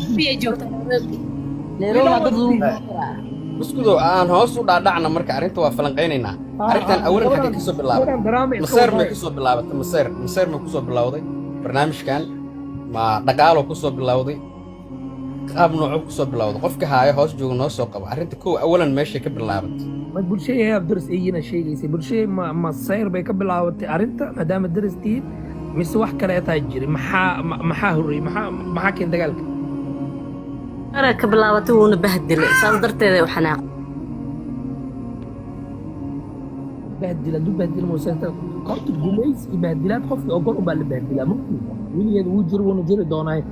muskudo aan hoos u dhaadhacna marka arrinta waa falanqeynaynaa arrintan awalan xagee ka soo bilaabay maseer may kusoo bilaabatay maseer may kusoo bilowday barnaamijkan ma dhaqaalo kusoo bilowday qaab nooco kusoo bilowday qofka haaya hoos jooga noo soo qabo arrinta kow awalan meeshay ka bilaabatay ma bulshada ayaa daras ayina sheegaysay bulshada ma sayr bay ka bilaabatay arrinta maadaama darastiin mise wax kale taa jiray maxaa horreeyay maxaa keen dagaalka أنا كبلاوتي ونبهدل صار درتي وحناق بهدل دو بهدل موسيقى قلت جميز بهدلات خفي أقول وبال بهدلها ممكن وين يدوجر ونجر دوناي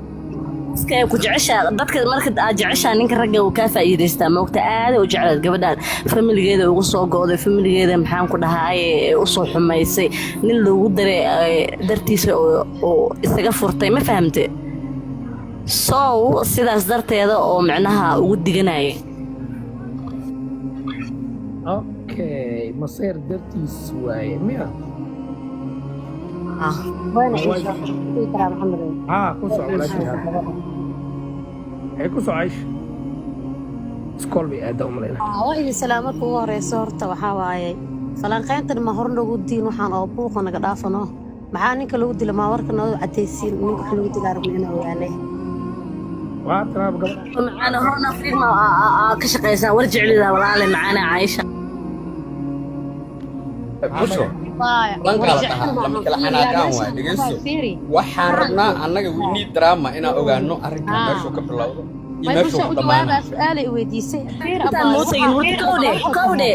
iskay ku jeceshaa dadka marka aad jeceshaa ninka ragga uu ka faa'iideystaa moogta aad u jecel gabadhan familigeeda ugu soo go'day familigeeda maxaan ku dhahay u soo xumaysay nin lagu daray dartiisa oo isaga furtay ma fahamte soo sidaas darteeda oo macnaha ugu diganay okay maseer dartiis waaye miya وين ترى محمد كوسو هي كوسو عايش سكول بي ادم لنا وايد سلامك ugu horeyso horta waxa waaye falanqayntan ma hor lagu diin waxaan oo buuqa naga dhaafano maxaa ninka lagu dilo ma warka noo cadeysiin ninka waxa lagu digaa rabnaa ogaanay waa taraab gabadha معانا هون فيلم كشقيسان ورجع لي ذا والله معانا عايشه بشرى lama kala xanaagaan waay dhegeyso waxaan rabnaa annaga winii drama inaan ogaano arrinkan meeshuu ka bilowdo iyo meeshuu ku dhamaanayo su'aal ay weydiisay intaan muu tegin kowde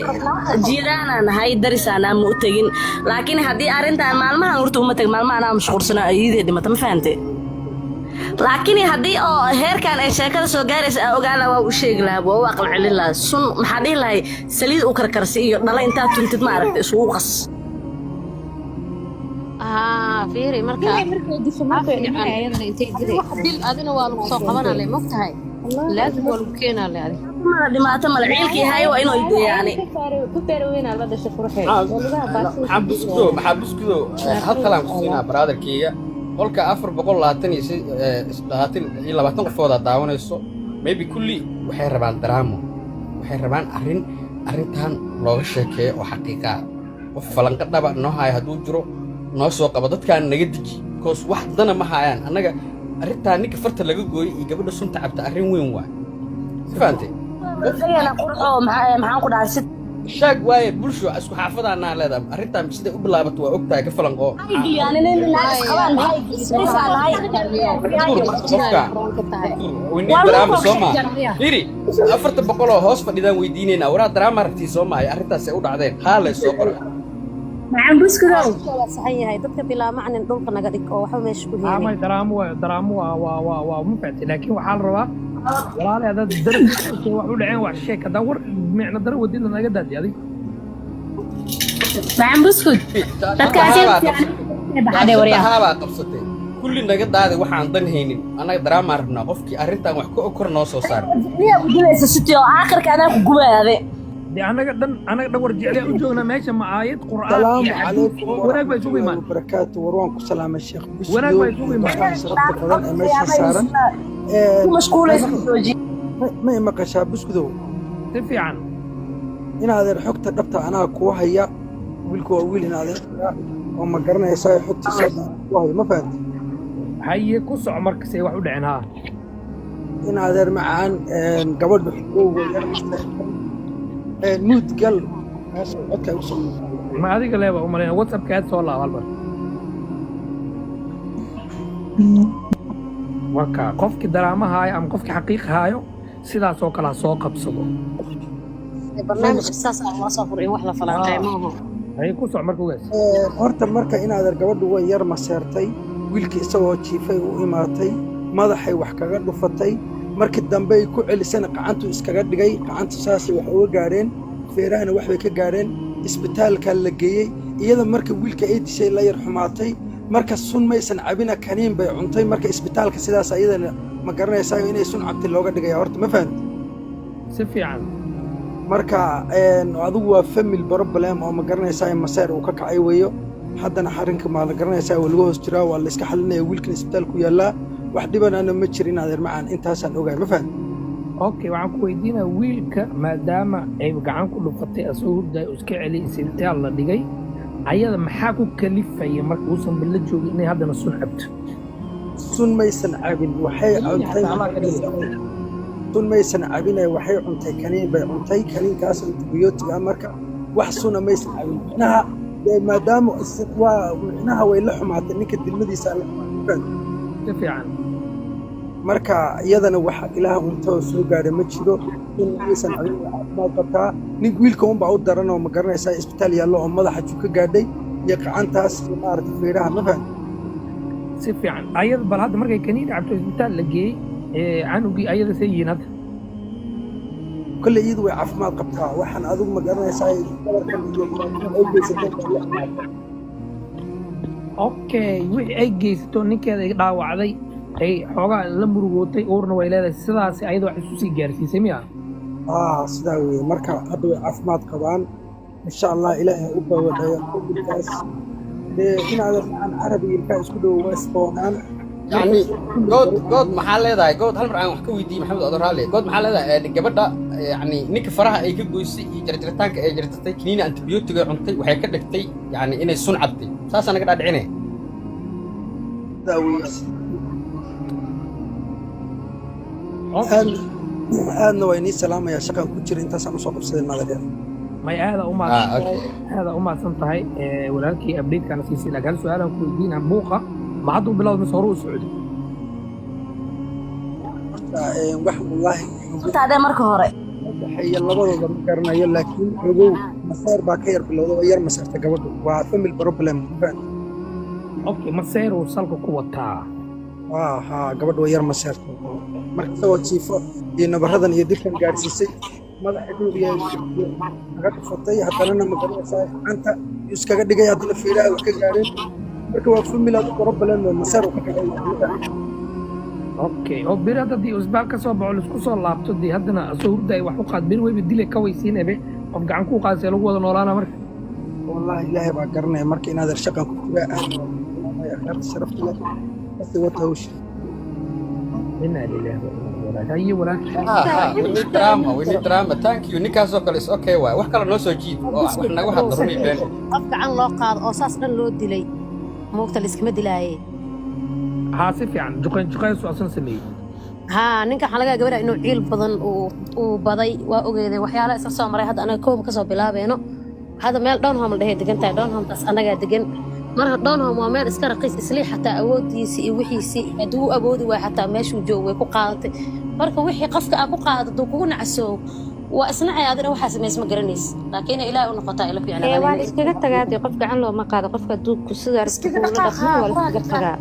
jiiraanaan nahay darisaanaan muu tegin laakiin haddii arrintan maalmahan horta uma teg maalmahan anaa mashquulsanaa ayadee dhimata ma fahante laakiin haddii oo heerkan ay sheekada soo gaaraysa aan ogaan lahaa waa u sheegi lahaa waa u aqal celin lahaa sun maxaa dhihi lahay saliid u karkarsi iyo dhala intaa tuntid ma aragta isugu qas fiiri marka dil adina waa lagu soo qabanaa le mogtahay laazim waa lagu keenaa le adi mala dhimaato mala ciilkii hayo waa inuu ideeyaani maxaa buskudo hal kalaan ku siinaa baraadarkeyga qolka 420 qofooda daawanayso maybe kulli waxay rabaan drama waxay rabaan arrintan looga sheekeeyo oo xaqiiqa qof falanqa dhaba noo haya hadduu jiro noo soo qabo dadkaan naga deji because wax dana ma hayaan annaga arrintan ninka farta laga gooyay iyo gabadha sunta cabta arrin weyn waay si fahamtay maxaan ku dhahay si shaag waaye bulsho isku xaafadaanaa leedahay arrintan siday u bilaabato waa ogtahay ka falanqoo winii daraama soo maaha iri 400 oo hoos fadhidaan weydiinaynaa waraa daraama aragtii soo maahay arrintaasay u dhacdeen haalay soo qoray macaan buskuro saxan yahay dadka bilaa macnin dhulka naga dhig oo waxa meesha ku heelay ama daraamo waa mufacti laakiin waxa la rabaa walaal aad darajada wax u dhaceen wax sheek hadan war micna dara wadina naga daadi adiga macaan buskud dadkaasi baxday wariyaa qabsatay kulli naga daadi waxaan dan haynin anaga daraama rabnaa qofkii arrintan wax ka okor noo soo saar niya u dilaysa sitio aakhirka adaa ku gubaade anaga dhan war jecel u joogna meesha ma aayad quraan salaamu calaykum wanaag bay sugu imaan barakaatu warwaan ku salaamay sheekh buskud wanaag bay sugu imaan sharafta badan ee meesha saaran ma maqashaa buskudow si fiican inaadeer xogta dhabta anaa kuu haya wiilku waa wiil inaadeer oo ma garanaysaa xogtiisa ku hayo ma fahanti haye ku soco markasay wax u dhaceen haa inaadeer macaan gabadha nuud gal codka u soo ma adiga leeba u maleyn whatsappka aad soo laab halbar waka qofki daraama haayo ama qofki xaqiiq haayo sidaas oo kala soo qabsado barnaamijka saas ah soo furin wax la falanqeeymo ay ku soo markuu gaas horta marka inaadeer gabadhu way yar maseertay wiilkii isagoo jiifay u imaatay madaxay wax kaga dhufatay markii dambe ay ku celisana qacantu iskaga dhigay qacantu saasay wax uga gaadheen feerahana waxbay ka gaadheen isbitaalka la geeyey iyada marka wiilka ay dishay la yar xumaatay marka sun maysan cabina kaniin bay cuntay marka isbitaalka sidaas iyadana ma garanaysaa inay sun cabti looga dhigaya horta ma fahanti si fiican marka adigu waa family problem oo ma garanaysaa maseer uu ka kacay weeyo haddana xarinka ma la garanaysaa waa lagu hoos jiraa waa la iska xalinaya wiilkan isbitaalku yaallaa wax dhibanaana ma jirin adeer macaan intaasaan ogahay ma fahanti okay waxaan ku weydiinaa wiilka maadaama ay gacan ku dhufatay asoo hurday oo iska celiyay isbitaal la dhigay ayada maxaa ku kalifaya marka uusan billa joogin inay haddana sun cabto sun maysan cabin waxay cuntay sun maysan cabinay waxay cuntay kaniin bay cuntay kaniinkaas antibiyootig ah marka wax suna maysan cabin micnaha maadaama micnaha way la xumaatay ninka dilmadiisa la xumaatay si fiican marka iyadana waxa ilaah untoo soo gaadhay ma jiro in aysan adiga caafimaad qabtaa nin wiilka unbaa u daran oo ma garanaysaa isbitaal yaallo oo madaxa jug ka gaadhay iyo gacantaas iyo maaragtay feeraha ma fahan si fiican ayada bal hadda markay kaniini cabto isbitaal la geeyey canugii ayada see yihiin hadda kolley iyadu way caafimaad qabtaa waxaan adigu ma garanaysaa dabarkan iyo ay geysateen okay wixii ay geysato ninkeeda ay dhaawacday ay xoogaa la murugootay uurna way leedahay sidaas ayadoo wax isu sii gaarsiisay miya sidaa weeye marka hadda way caafimaad qabaan insha allah ilaahay u bawadhaya kulkaas dee inaadan aan carabiga ilkaa isku dhowo waa isboonaan يعني جود محل هذا جود هل مرة وحكي ويدي محمد أدرالي جود محل هذا جبنا يعني نك فرها أي كجوسي جرتك أي جرتك كنينة أنت بيوت تجار عنتي وحكي تي يعني إنه سن عبتي ساس أنا قاعد عينه داويس أنا ويني سلام يا شكا كتير أنت سامع صوت بسيطنا ذا ما هذا هذا سنتهي ولكن أبديت كان في سلة قال سؤاله كويدين عن بوقة ما عدوا بلاد مصر السعودي والله انت هذا مركه هوري هي labadooda ma garanayo laakiin xogow maseer baa ka yar bilowday yar maseerta gabadhu waa family problem okay maseer oo salka ku wataa gabadhu yar maseerta marka soo jiifo iyo nabaradan iyo dilkan gaarsiisay madaxa dhuubiya naga dhufatay haddana ma garanaysaa gacanta iskaga dhigay haddana feeraha wax ka gaareen marka waa family problem maseer oo ka dhigay اوكي او بيرada dii usbaal ka soo baxo isku soo laabto dii hadana soo hurday wax u qaad bir way dilay ka weysiinabe qof gacan ku qaasay lagu wada noolaana marka wallahi ilaahay baa garanay marka inaad shaqan ku jira aad sharaf leh bas wata wish inna lillahi wa inna ilaihi raji'un we need drama thank you ninkaas oo kale is okay waay wax kale noo soo jiid oo wax naga hadlo runii been qof gacan loo qaado oo saas dhan loo dilay moogta la iskama dilaayay حاسف يعني جوكين سؤال سمي ها ninka waxa laga gabaraa inuu ciil badan uu baday waa ogeeday waxyaalo isa soo maray hadda anaga koob ka soo bilaabeeno hada meel downhome dhahay degantahay downhome taas anaga degan marka downhome waa meel iska raqiis isli xataa awoodiisi iyo wixiisi haduu awoodi waa xataa meeshuu joog way ku qaadatay marka wixii qofka aad ku qaadato kugu nacso waa isna ciyaadina waxa sameysma garanays laakiin ilaahay u noqotaa ila fiicna waa iskaga tagaatay qof gacan loo ma qaado qofka duubku sida iskaga tagaa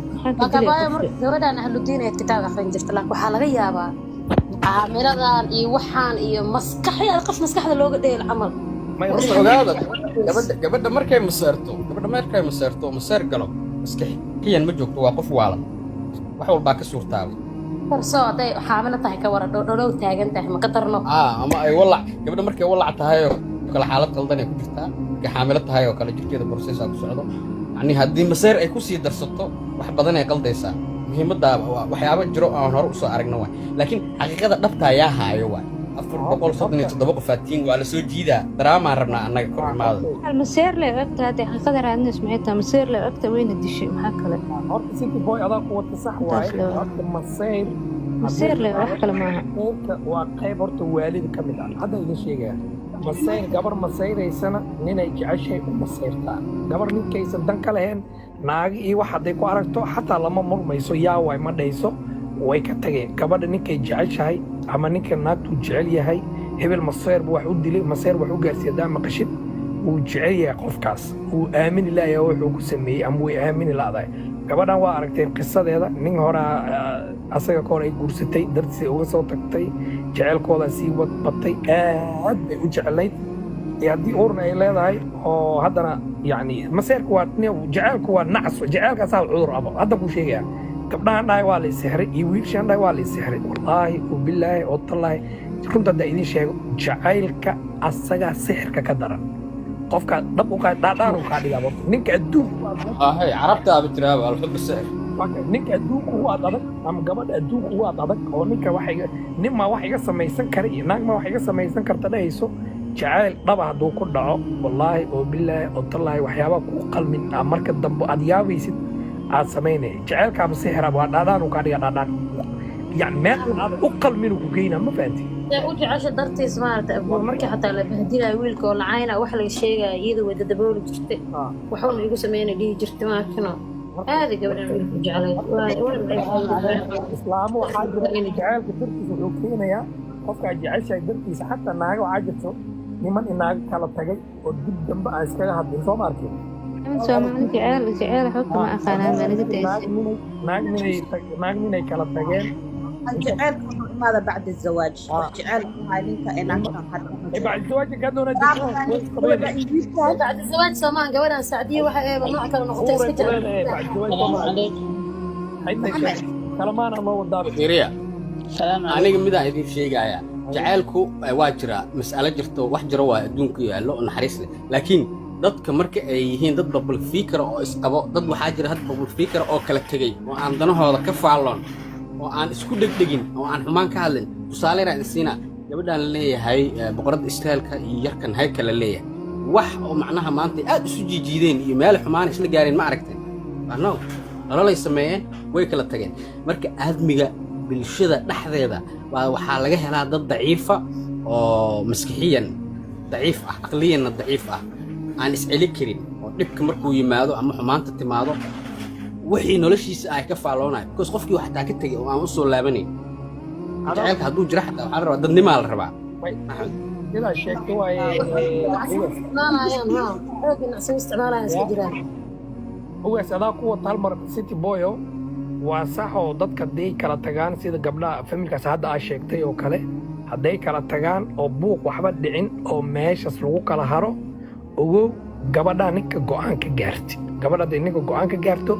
gabadhan ahlu diineed kitaab akhrin jirta laakiin waxa laga yaabaa caamiladan iyo waxaan iyo maskaxda qof maskaxda looga dheel camal ogaada gabadha markay maseerto maseer galo maskaxiyan ma joogto waa qof waala wax walba ka suurtaabay soo aday xaamilo tahay ka wara dhow taagan tahay ma ka darno ama ay walac gabadha markay walac tahay oo kala xaalad qaldan ay ku jirtaa markay xaamilo tahay oo kala jirkeeda process ku socdo yani haddii maseer ay ku sii darsato wax badan ay qaldaysaa muhiimadda waxyaabo jiro aan hore u soo aragna waay laakiin xaqiiqada dhabta ayaa haayo waay 437 qofaatiin waa la soo jiidaa daraamaan rabnaa annaga kor imaado maseer le ogta hadii xaqiiqada raadinays maxay tahay maseer le ogta wayna dishay maxaa kale horta city boy adaa ku wata sax waaye horta maseer le wax kale maaha waa qayb horta waalid ka mid ah hadda idin sheegaya maseer gabar maseyraysana ninay jeceshay u maseyrtaa gabar ninkaysan dan ka lahayn naagi iyo wax hadday ku aragto xataa lama murmayso yaa way ma dhayso way ka tageen gabadha ninkay jeceshahay ama ninka naagtu jecel yahay hebel maseer buu wax u dilay maseer wax u gaarsiiyay daa maqashid wuu jecel yahay qofkaas wuu aamini lahayaa wuxuu ku sameeyey ama way aamini laadahay gabadhan waa aragteen qisadeeda nin hore asaga kahor ay guursatay dartiisay uga soo tagtay jecelkooda sii wadbatay aad bay u jeclayd iyo haddii uurna ay leedahay oo haddana yani maseerku waa jecelku waa nacso jecelkaasaa cudur abo hadda kuu sheegaya gabdhahan dhahay waa la isixray iyo wiilshaan dhahay waa la isixray wallaahi wabilaahi oo tallaahi runta haddaa idin sheego jacaylka asagaa sixirka ka daran qofka dhab u qaad dhaadhaan uu kaa dhigaa ninka adduunka carabta aba jiraaba alxub sixir ninka adduunku waa adag ama gabadha adduunku waa adag oo ninka nin ma wax iga samaysan kara iyo naag ma wax iga samaysan karta dhahayso jacayl dhaba hadduu ku dhaco wallaahi oo bilaahi oo tallaahi waxyaabaa kuu qalmin marka dambe aad yaabaysid aad samaynaya jacaylkaaba sixiraaba waa dhaadhaan uu kaa dhigaa dhaadhaan يعني ما أقل منه كوكينا ما فهمتي وجه عشان درتيس مارت أبو مركي حتى لبهدينا ويلك ولا عينا وحلا الشيء يدو وده دبول جرت وحول يقول سمينا دي جرت ما كنا هذه قبل جعلت islaamo waxaa jira in jacaylka dartiisa wuxuu keenayaa qofka jeceshahay dartiisa xataa naaga waxaa jirto niman inaaga kala tagay oo dib dambe aan iskaga hadlin soo ma arkin Soomaali jecel xogta ma aqaanaan maniga deysay naag ninay kala tageen الجعل ماذا بعد الزواج؟ الجعل هاي انت انك بعد الزواج كانوا بعد الزواج سمان قبلها سعديه واحد نوع كانوا نقطه اسكت بعد الزواج كلمان ما وضع fiiriya aniga midaan idin sheegaya jacaylku waa jira mas'alo jirto wax jiro waa adduunka yaallo naxariis leh laakiin dadka marka ay yihiin dad bubble fikir oo isqabo dad waxaa jira had bubble fikir oo kala tagay oo aan danahooda ka faallon oo aan isku dhegdhegin oo aan xumaan ka hadlin tusaale raad siina gabadhan leeyahay boqorada Israa'iilka iyo yarkan hay kala leeyahay wax oo macnaha maanta aad isu jiideen iyo meel xumaan isla gaareen ma aragteen ano nololay sameeyeen way kala tageen marka aadmiga bulshada dhaxdeeda waxaa laga helaa dad daciifa oo maskaxiyan daciif ah aqliyan daciif ah aan isceli karin oo dhibka markuu yimaado ama xumaanta timaado wixii noloshiisa ay ka faaloonay because qofkii wax taa ka tagay oo aan u soo laabanay jacaylka hadduu jira xataa waxaa la rabaa dadnimo la rabaa ila sheegto way ugaas adaa kuwa talmar city boyo waa sax oo dadka day kala tagaan sida gabdhaha familkaas hadda aa sheegtay oo kale hadday kala tagaan oo buuq waxba dhicin oo meeshaas lagu kala haro ogow gabadha ninka go'aan ka gaartay gabadha hadday ninka go'aan ka gaarto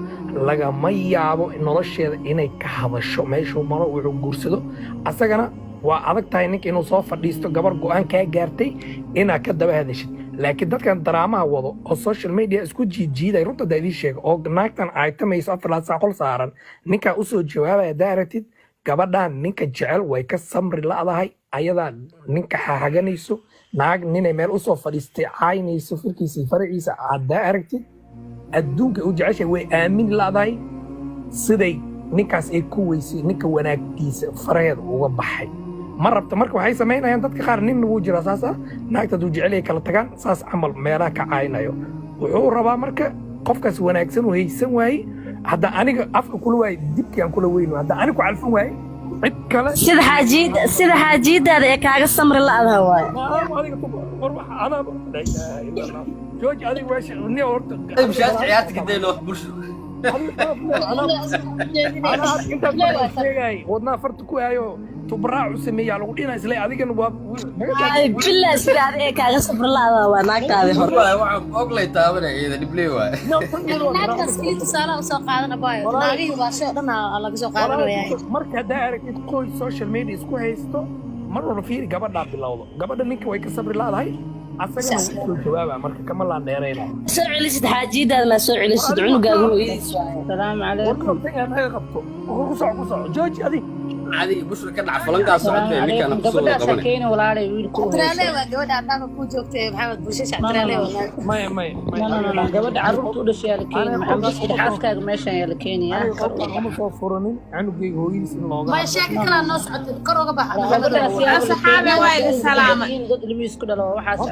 lagama yaabo nolosheeda inay ka hadasho meeshuu maro wuxuu guursado asagana waa adag tahay ninka inuu soo fadhiisto gabar go'aan kaa gaartay inaad ka daba hadashid laakiin dadkan daraamaha wado oo social media isku jiijiiday runta daadii sheega oo naagtan ay tamayso afar saac qol saaran ninkaa u soo jawaabaya daaratid gabadhan ninka jecel way ka samri la'dahay ayadaa ninka xahaganayso naag ninay meel usoo fadhiistay caynayso firkiisa faraciisa haddaa aragtid adduunka u jeceshay way aamin la'dahay siday ninkaas ay ku weysay ninka wanaagtiisa faraheeda uga baxay ma rabta marka waxay samaynayaan dadka qaar nin wuu jira saas ah naagta hadduu jecel ay kala tagaan saas camal meelaha ka caynayo wuxuu rabaa marka qofkaas wanaagsan uu haysan waaye hadda aniga afka kula waaye dibkii aan kula weyno hadda aniga ku calfan waaye cid kale sida xaajiidaada ee kaaga samri la'daha waaye jooji adiga meesha ni horta bishaad ciyaarta kadayno bulsho wadnaa farta ku hayo tubraacu sameeyaa lagu dhina isle adigana waa bilaa sida adiga kaaga samri la'daha waa naagtaadi hor waxaan oglay taabanayda dhibley waay naagtaas kii tusaale u soo qaadana baayo naagihii waa soo dhan laga soo qaadanaya marka haddaa aragtid qoys social media isku haysto mar walba fiiri gabadhaa bilowdo gabadha ninka way ka sabri la'dahay asagana wuu soo jawaabaa marka kama laan dheerayna soo celisid xaajiidaada ma soo celisid cunugaagu hooyadiis salaamu calaykum qabto ku soco jooji adiga عادي بشر كان عفلان قاعد صعد اللي كان بسوي قبل سكينه ولا علي ويلكو ترالي وقبل عطاك كو جوجتي محمد بوشيش ترالي ولا ما قبل عرفت ودش يا لكين محمد حاسكا ميشان يا لكين يا ما soo furanin anugay hooyadiis in looga ما شاك kala noo socotay kor uga bax asxaabe waa idin salaamay dad ilmiis ku dhalo waxa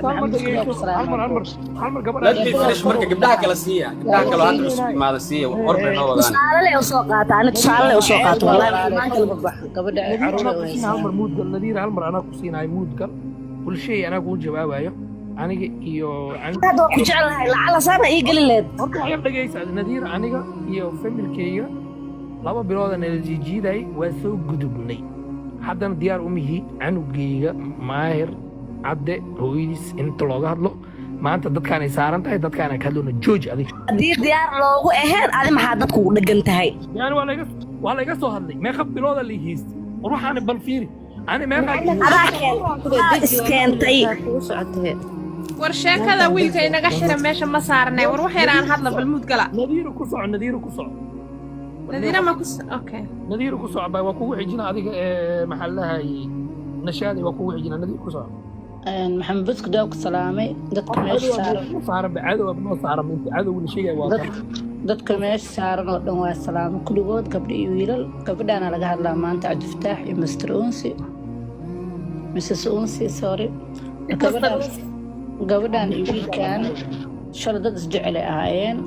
halmar gabadha لا تفرش marka gabdhaha kala siiya gabdhaha kala hadda isku imaada siiya warba noo wadaan tusaale u soo qaata aniga tusaale u soo qaato wallahi ma kala bax gabadha caruur halmar muudgal nadiir halmar anaa ku siinaay muudgal bulshay anaa kuu jawaabayo aniga iyo hadda ku jeclahay lacala saana ii gali leed horta waxay dhageysaa nadiir aniga iyo familkeyga 2 bilood aan la jiiday waa soo gudubnay haddana diyaar u mihi anugeyga maahir cadde hooyadiis inta looga hadlo maanta dadkaan ay saaran tahay dadkaan ay ka hadlona jooji adiga haddii diyaar loogu ahayn adi maxaa dadku u dhegan tahay yani waa laga soo hadlay meeqa bilooda la hiistay war waxaana bal fiiri ani meeqa iskeentay war sheekada wiilka inaga xira meesha ma saarnay war waxayna aan hadla bal mud gala nadiiru ku soco nadiira ma ku okay nadiiru ku soco waa kugu xijina adiga maxaa lahay nashaadi waa kugu xijina nadiir ku soco maxamed busku daawka salaamay dadka meesha saaran bacadow abnoo saaran inta cadow la sheegay waa dadka meesha saaran oo dhan waa salaamo kulligood gabdho iyo wiilal gabadhaana laga hadlaa maanta cabdifataax iyo master unsi mrs unsi sorry gabadhaan iyo wiilkan shalay dad isjecel ay ahaayeen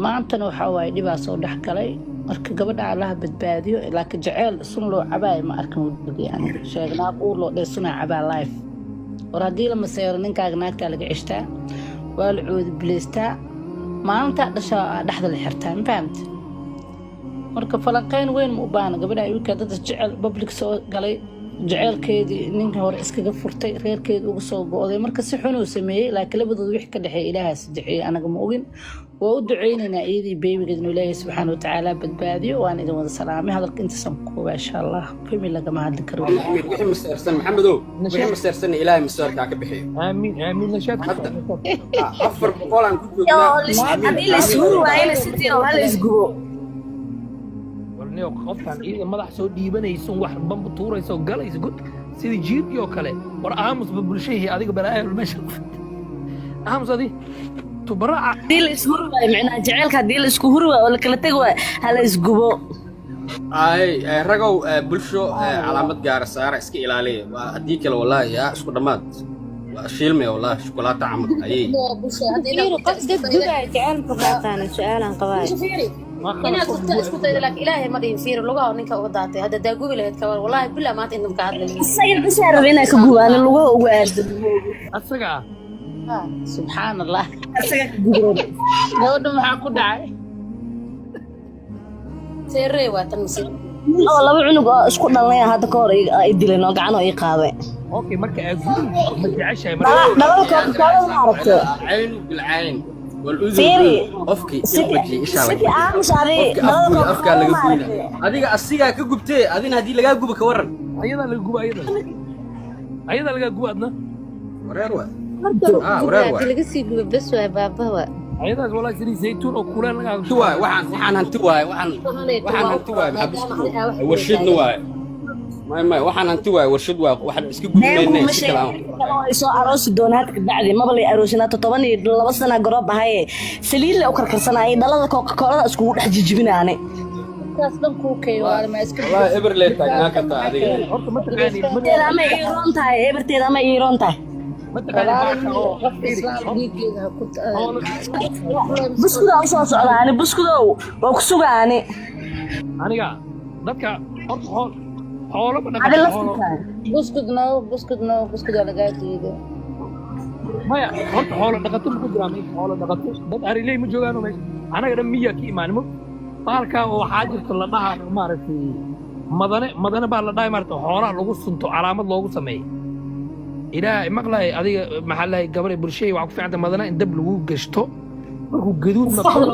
maantana waxaa waaye dhibaa soo dhex galay marka gabadha allaha badbaadiyo laakiin jaceyl sun loo cabaayo ma arkan yani sheegnaaq uur loo dheesunaa cabaa life war haddii la maseero ninkaaga naagtaa laga ceshtaa waa la coodi bilaystaa maalintaa dhashaa dhexda la xirtaa ma fahamta marka falanqeyn weyn ma u baahna gabadha wiilka dad jecel public soo galay jaceylkeedii ninkii hore iskaga furtay reerkeedii uga soo go'day marka si xun uu sameeyey laakiin labadooda wixii ka dhexeeya ilaahaas duceeyey anaga ma ogin waa u duceynaynaa iyadii beebigeed inuu ilaahay subxaana watacaala badbaadiyo waan idin wada salaamay hadalka intaasaan ku koobaa insha allah famil lagama hadli karo wixii maseersan maxamedow wixii maseersan ilaahay maseerkaa ka bixiyo aamin aamin nashaad afar boqol aan ku joognaa haddii la isgubo waa in sitii oo hala isgubo warniyo qofkan iyada madax soo dhiibanayso wax bamba tuurayso galayso god sida jiirkii oo kale war aamusba bulshahii adiga balaayo meesha aamus adi tubaraca haddii la isku hurwaayo micnaha jaceylka haddii la isku hurwaayo oo la kala tegi waayo hala isgubo ay ragow bulsho calaamad gaara saara iska ilaaliya waa haddii kale wallaahi yaa isku dhammaad waa shiilmaya wallaahi shukulaato camal ayay qof dad gubaya jecel muxuu ka aqaana su-aalaan qabaayo inaad gubta isku dayda laakiin ilaahay ma dhihin fiir lugaha ninka uga daatay hadda daa gubi lahayd kawar wallaahi bilaa maanta inta ka hadlay isaga bishaa raba inaa ka gubaan lugaha ugu aado asaga subxaan allah isaga ka gubooda gabadha maxaa ku dhacay seerey waa tan masiir oo laba cunug oo isku dhalnay hadda ka hor ay dileen oo gacan oo ii qaaday okay marka aad gubi ma jeceshahay dhalalka kooda ma aragtay عين بالعين فيري. والأذن أفكي إبجي إن شاء sidii الله aamus adi أفكار لقى قوينا أديك أسيقا كجبتي أدين هدي لقى جوبك كورن ayada laga guba ayada laga guba adna وريروة gubaa laga sii guba bas waa baabaha ayadaas walaa siri zaytuun oo kulaan laga تواي وحن هنتواي وحن هنتواي محبس ورشد نواي ما وحن هنتواي ورشد وحن بس كجبنا ma sheegay soo aroosi doonaa ka bacdi maba la aroosina 12 sano garoob ahay saliid la u karkarsanay dhalada Coca-Cola isku dhex jijibinaane kaas dhan ku keeyo waa ma iska والله إبر ليه تاجنا كتا هذه horta ma taqaani teeda ma iiroon tahay eberteeda ma iiroon tahay ma taqaani qof islaam dhiiggeeda ha ku buskuda u soo socdaani buskudow waa ku sugaani aniga dadka horta xoolo ma adi dhaqan laftikaa buskud lagaa diiday maya horta xoolo dhaqato ma ku jiraan xoolo dhaqato dad ariley ma joogaan meesha anaga dhan miya ka imaanimo baalkaa oo waxaa jirta la dhahaa maaragtay madane baa la dhahay maaragtay xoolaha lagu sunto calaamad loogu sameeyo ilaahay maqlay adiga maxaa lahay gabadha bulshada waxaa ku fiicanta madana in dab lagu gashto markuu gaduud noqdo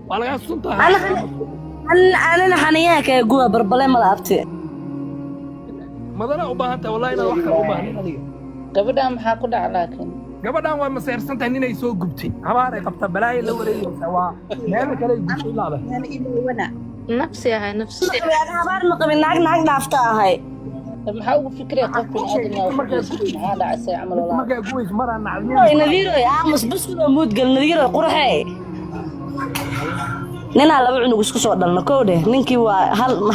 waa lagaa suntaa anana xaniyaha kaga guba barbale ma laabte madana u baahan tahay wallahi inaad wax kale u baahnin adiga gabadhan maxaa ku dhaca laakiin gabadhan waa maseersan tahay ninay soo gubtay habaar ay qabta balaayo la wareegaysa waa meel kale ay gubtay laada nafsi ahay nafsi habaar ma qabin naag dhaafta ahay maxaa ugu fikray qof bini'aadam maxaa dhacay camal walaa markaa guways maraa nacdin nadiiro aamus buskudo muudgal nadiiro qurxee ninaa laba cunug isku soo dhalno kow dheh ninkii waa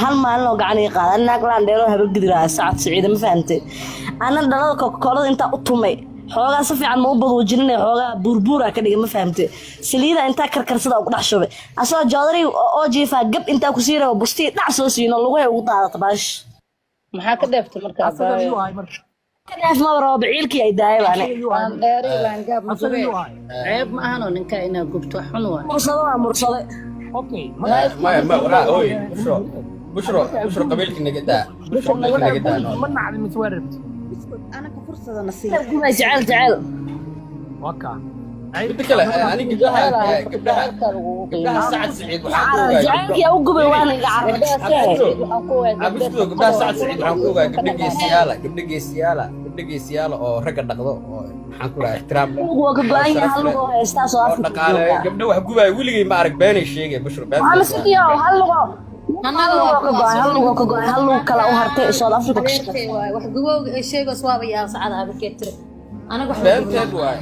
hal maalin oo gacan ii qaada naag laan dheeroo habar gidiraa sacad siciida ma fahantay ana dhalada Coca-Cola intaa u tumay xoogaa si fiican ma u badwajinay xoogaa buurbuura ka dhigay ma fahantay saliida intaa karkarsada ugu dhex shubay asoo joodari oo jiifa gab intaa ku siirayo bustii dhac soo siino lugahay ugu daadata baash maxaa ka dheeftay markaa kadaaf ma rabo ciilkii ay daayay baane aan dheeri laan gaab ma ceeb ma ahan oo ninka inaa gubto xun waa mursade اوكي ما ورا اوي بشرو قبيلك نجدا بشرو قبيلك نجدا ما نعلم متورط انا كفرصه نصيب جعل وكا بدك لا انا قبلها سعد سعيد جعلك يا وقبي وانا قاعد قبلها سعد سعيد وحنكوغا قبلك سياله oo rag dhaqdo oo waxaan ku leeyahay ixtiraam waa ka go'an yahay hal lugo heesta soo afka dhaqaale gabdho wax gubay weligay ma arag beenay sheegay bushro been ama sikiyo hal lugo hal lugo kala u hartay South Africa wax gubowga ay sheego swaaba yaa sacada abkeetire anaga wax بنتد واي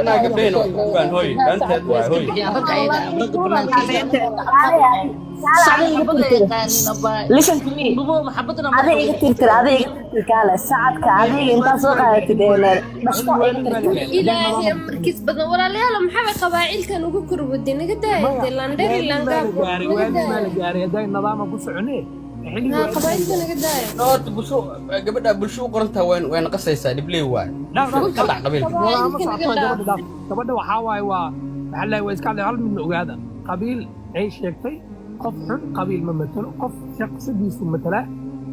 أنا قبلين وكان هوي بنتد واي هوي listen to me هذا يقتل هذا يقتل كاله ساعدك هذا انت سوق تدين إلهي مركز بدن ولا لا محمد قبائل كانوا كوكر ودينا قد لاندر لانقاب gaari haday nidaam ku soconee قبائل كانوا قد نورت بشو قبل بشو قرنتها وين قصيصة دبلي واي طلع قبيل gabadha waxaa waaye waa maxaa la iska hadlay hal mid ogaada qabiil ay sheegtay qof xun qabiil ma matalo qof shaqsidiisu matala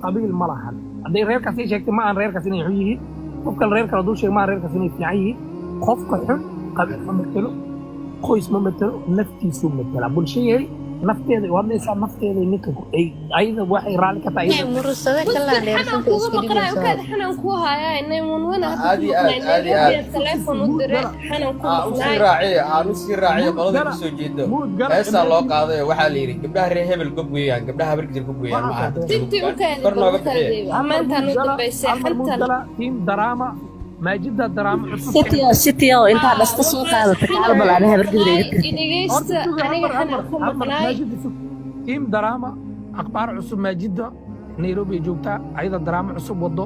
qabiil ma lahan haday reerkaas ay sheegtay ma aan reerkaas inay xun yihiin qofka reerka la dul sheegay ma aan reerkaas inay fiican yihiin qofka xun qabiil ma matalo qoys ma matalo naftiisu matala bulshada nafteeda waa meesha nafteeda ninka ay ayda waxay raali ka tahay مرسدة كلا ليرسن حنا نكوها يا إني منونا عادي تلفون ودري حنا نكوها أنا راعي أنا راعي قلنا بسوي جدا هسه الله قاضي وحاليري قبلها ريهب القبويان قبلها برجر القبويان ما تبتي وكذا أما أنت نقول بس حتى تيم دراما ما جدا دراما ستيو انت بس تسوق هذا تعال بل انا تيم دراما اخبار عصب ما جدا نيروبي joogta ayada daraama cusub wado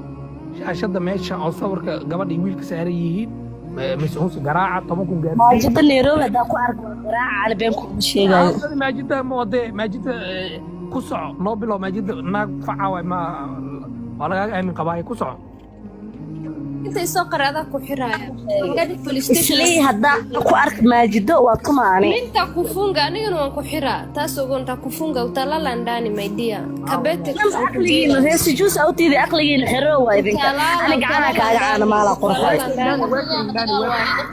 shaashada meesha oo sawirka gabadha wiilka saaran yihiin mas'uul garaaca 10 kun gaar maajida Nairobi hada ku arko garaaca ala been ku sheegayo maajida moode maajida ku soco nobilo maajida naag faca ma wala aamin qabaay ku soco inta soo qarada ku xiraaya gadi police station hada ku ark maajido waa kumaani inta ku funga aniga waan ku xiraa taas oo inta ku funga utala landani my dear kabete aqligiina heesi juus awtiidi aqligiina xiro waa idinka aniga ana kaaga caana maala qorfay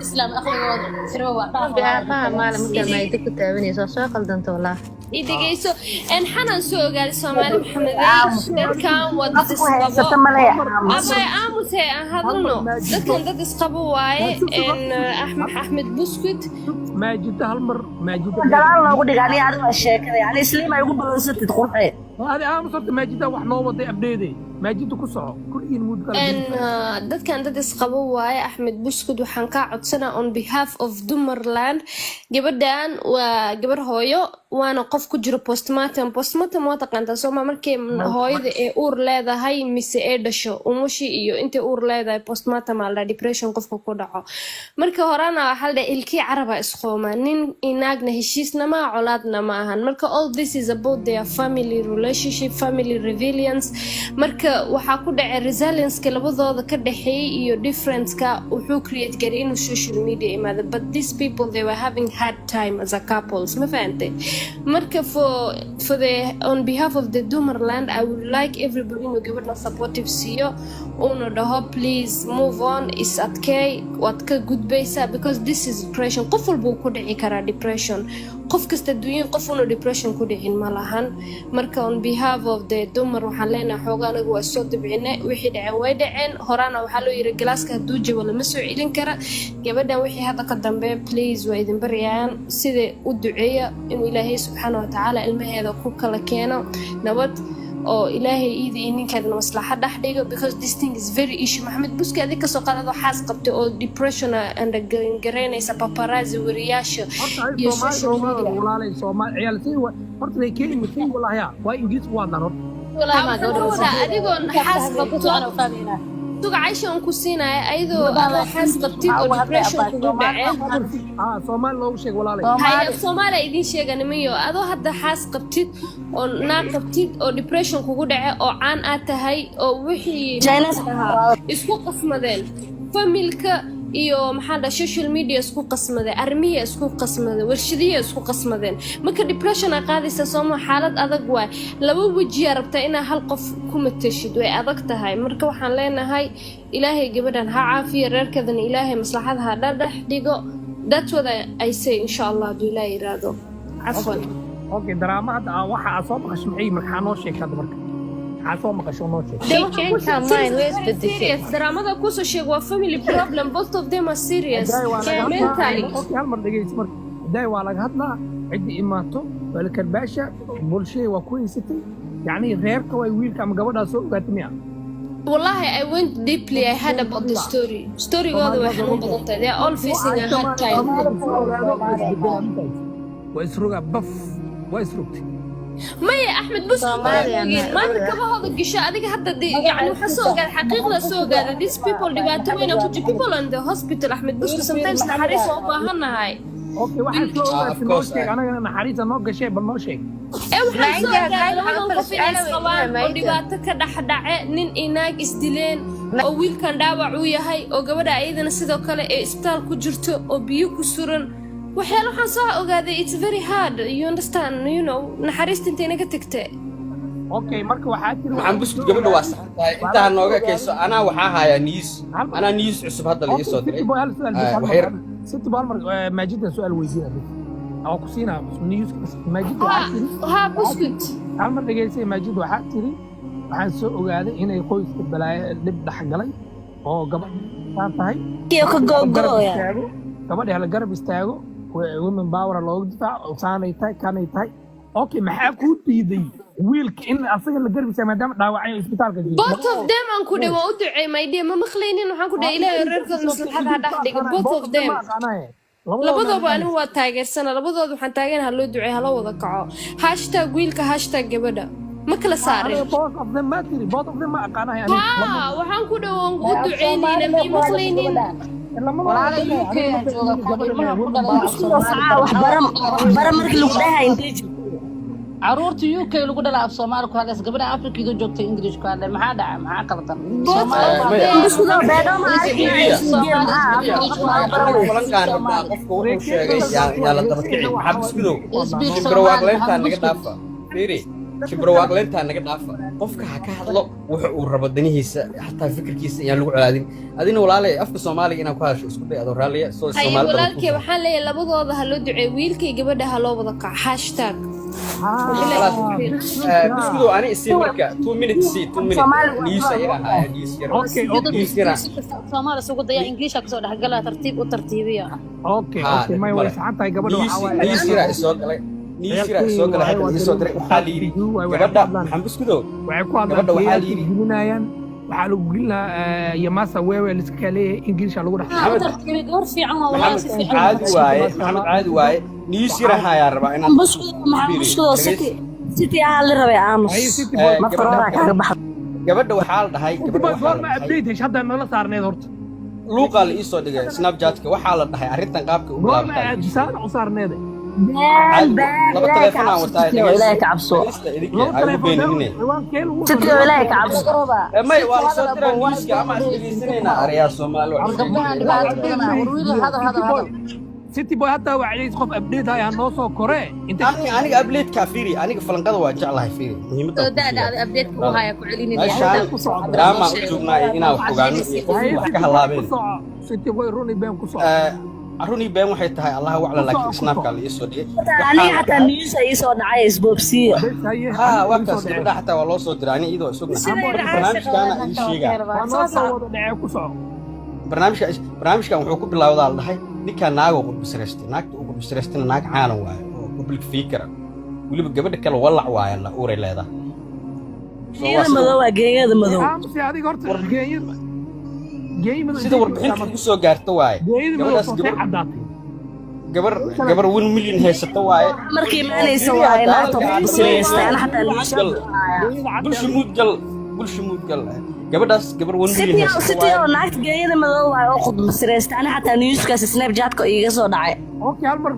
islaam aqligooda xiro waa baa maal marka ma idin ku taabanayso soo qaldanto walaa idageyso en xanan soo ogaal Soomaali Maxamed dadkan wada isqabo ama aamuse aan hadalno dadkan dad isqabo waaye en Ahmed Buskut maajida hal mar maajida dalaal loogu dhigaani adiga sheekada yani isliim ay ugu balansatid qurxay هذه أهم صرت ماجدة وحنا وضي أبديدي ماجدة كسر كل ينود إن دت كان دت إسقابو واي أحمد بوسكود وحنكا عدسنا on behalf of Dumerland جبردان وجبر هايو وأنا قف كجرو postmortem ما تقنت سوما مركي هاي ذا أور لا ذا هاي مسي دشو ومشي إيو أنت أور لا ذا postmortem على depression قف كودعه مركي هرانا حال ده الكي عربة إسقوما نين إناجنا هشيسنا ما عولادنا معهن مركي all this is about their family relationship family resilience marka waxa ku dhacay resilience ka labadooda ka dhaxeeyay iyo difference ka wuxuu create garay inuu social media imaado but these people they were having hard time as a couples ma fahantay marka for the on behalf of the Dumerland I would like everybody to give us supportive siiyo ono dhaho please move on is okay what ka gudbaysa because this is depression qof walba ku dhici kara depression qof kasta duuyin qof uu depression ku dhicin ma lahan marka on behalf of the dumar waxaan leenahay xoogaa anagu waa soo dibcinay wixii dhacay way dhaceen horana waxaa loo yiri galaaska haduu jabo lama soo celin kara gabadhan wixii hadda ka dambeeya please waa idin baryaan sida u duceeya inuu ilaahay subxaanahu wa tacaala ilmaheeda ku kala keeno nabad oo ilaahay iidi ninkan maslaxa dhaxdhigo because this thing is very issue Maxamed Buski adig ka soo qaadado xaas qabtay oo depression and gareynaysa paparazzi wariyaasha iyo social media walaalay Soomaali ciyaalkii horta ay keenin mid walaayaa waa injiis waa dan horta walaa ma gowdho adigoo xaas qabto suuqa Aisha aan ku siinay ayadoo xaas qabtid oo depression kugu dhacay Soomaali loo sheeg walaalay hay Soomaali idin sheeganimiyo adoo hadda xaas qabtid oo naag qabtid oo depression kugu dhacay oo caan aad tahay oo wixii isku qasmadeen familka iyo maxaa la social media isku qasmadeen armiya isku qasmadeen warshadiya isku qasmadeen marka depression ay qaadaysa Soomaa xaalad adag waay laba wajiya rabta in hal qof ku matashid way adag tahay marka waxaan leenahay ilaahay gabadhan ha caafiyo reerkeedan ilaahay maslaxadaha dhadhax dhigo that's what I say inshallah do ilaahay iraado afwan okay drama hada waxa soo baqash maxay markaa noo sheegtay marka عارفه ما قشوا نوتشي they change her mind ways but serious drama da kuso sheeg waa family problem both of them are serious mentally okay hal mar dhageys mar day waa laga hadlaa cidi imaato wala karbaasha bulshada waa ku haysatay yani reerka way wiilka ama gabadha soo ogaatay miya والله I went deeply I had about the story gooda way xanuun badan tahay they are all facing a hard time ويسرق بف ويسرق maya axmed bus maanta kabahooda gasho adiga hadda yani waxa soo gaar xaqiiqda soo gaara these people dhibaato weyn ku jirto people in the hospital axmed bus sometimes naxariis oo baahanahay اوكي واحد سؤال نو شيء انا نحريص نو gashay bal noo sheeg waxaan soo gaaray oo dhibaato ka dhaxdhace nin inaag isdileen oo wiilkan dhaawac uu yahay oo gabadha ayadana sidoo kale ee isbitaal ku jirto oo biyo ku suran waxaan soo ogaaday it's very hard you understand you know naxariista intay naga tagtay اوكي marka waxa jira waxaan buskud gabadha waa sax tahay inta nooga kayso ana waxa haya news cusub hadda la soo diray ست بالمر ماجد سؤال ويدينا او كسينا نيوز ماجد ها بسكت عمر دغيسay ماجد waxa tiri waxaan soo ogaaday inay qoyska balaayo dib dhaxgalay oo gabadh tahay iyo ka googooya gabadha la garab istaago women power loogu difaaco saanay tahay kanay tahay okay maxaa ku diiday wiilka in asaga la garab istaago maadaama dhaawacay isbitaalka jiro both of them aan ku dhawo u duceey my dear ma maqlaynin waxaan ku dhahay ilaahay reerka maslaxada dhax dhiga both of them labadooba anigu waa taageersana labadooda waxaan taageernahay loo duceey hala wada kaco #wiilka #gabadha ma kala saarin both of them matri both of them ma aqaanahay waxaan ku dhawo u duceeynayna ma maqlaynin bara markii lagu dhahay intee caruurta UK lagu dhalaa af Soomaali ku hadlaysa gabadha Afrika joogta English ku hadlay maxaa dhacay maxaa qaldan shibrowaaqleynta naga dhaafa qofka ha ka hadlo wuxuu uu rabo danihiisa hataa fikirkiisa ayaan lagu colaadin adina walaalay afka Soomaaliga inaan ku hadasho isku day adoo raaliya soo Soomaali walaalkay waxaan leeyahay labadooda ha loo duceeyo wiilka iyo gabadha ha loo wada kaco biskudo ani isii marka 2 minutes 2 minutes news ayaga haya news yar okay Soomaali sugu daya English ka soo dhaxgala tartiib u tartiibiya okay may way saxantahay gabadha waxa waay news yar soo galay niishira soo galay hadda soo diray waxa la yiri gabadha maxaan biskudo waxay ku hadlaan gabadha waxa la yiri ginayaan waxa lagu gilnaa yamasa wewe liska leeyahay English lagu dhaxay tartiib door fiican waa walaal si fiican caadi waaye niishira haya rabaa inaan biskudo city aan la rabay aamus ma farora kaga baxay gabadha waxa la dhahay gabadha ma update hadda nala saarneed horta luuqa la isoo dhigay Snapchat-ka waxa la dhahay arintan qaabka u bilaabtay u saarneed laba telefoon aan wataay ilaahay ka cabso sidii ilaahay ka cabso may waa soo diray newska ama isdhiisanayna ariya Soomaali city boy hatta wacay qof update ay noo soo kore inta aniga update ka fiiri aniga falanqada waa jeclahay fiiri muhiimada update ku haya ku celinayay drama u joognaa inaa wax ogaano qof wax ka halaabeen city boy runi been ku soo aruni been waxay tahay Allah wacla laakiin snapka la isoo dhigay aniga hatta news ay soo dhacay isboobsiyo waqtaas gabadha hatta waa loo soo diray aniga idoo isoo barnaamijkana in sheega barnaamijkan wuxuu ku bilowdaa la dhahay ninka naago qudbisreystay naagta ugu qudbisreystayna naag caalan waaye oo public figure waliba gabadha kale walac waaye la uray leedahay geeyada madow adiga horta geeyada sida warbixinta ku soo gaarto waaye gabadhaas gabar 1 million haysato waaye markii maanaysa waaye naagta qudbisreystay ana hatta bulsho mudgal gabadhaas gabar 1 million haysato waaye naagta geeyada madow waaye oo qudbisreystay ana hatta newskaas Snapchat-ka iga soo dhacay okay hal mar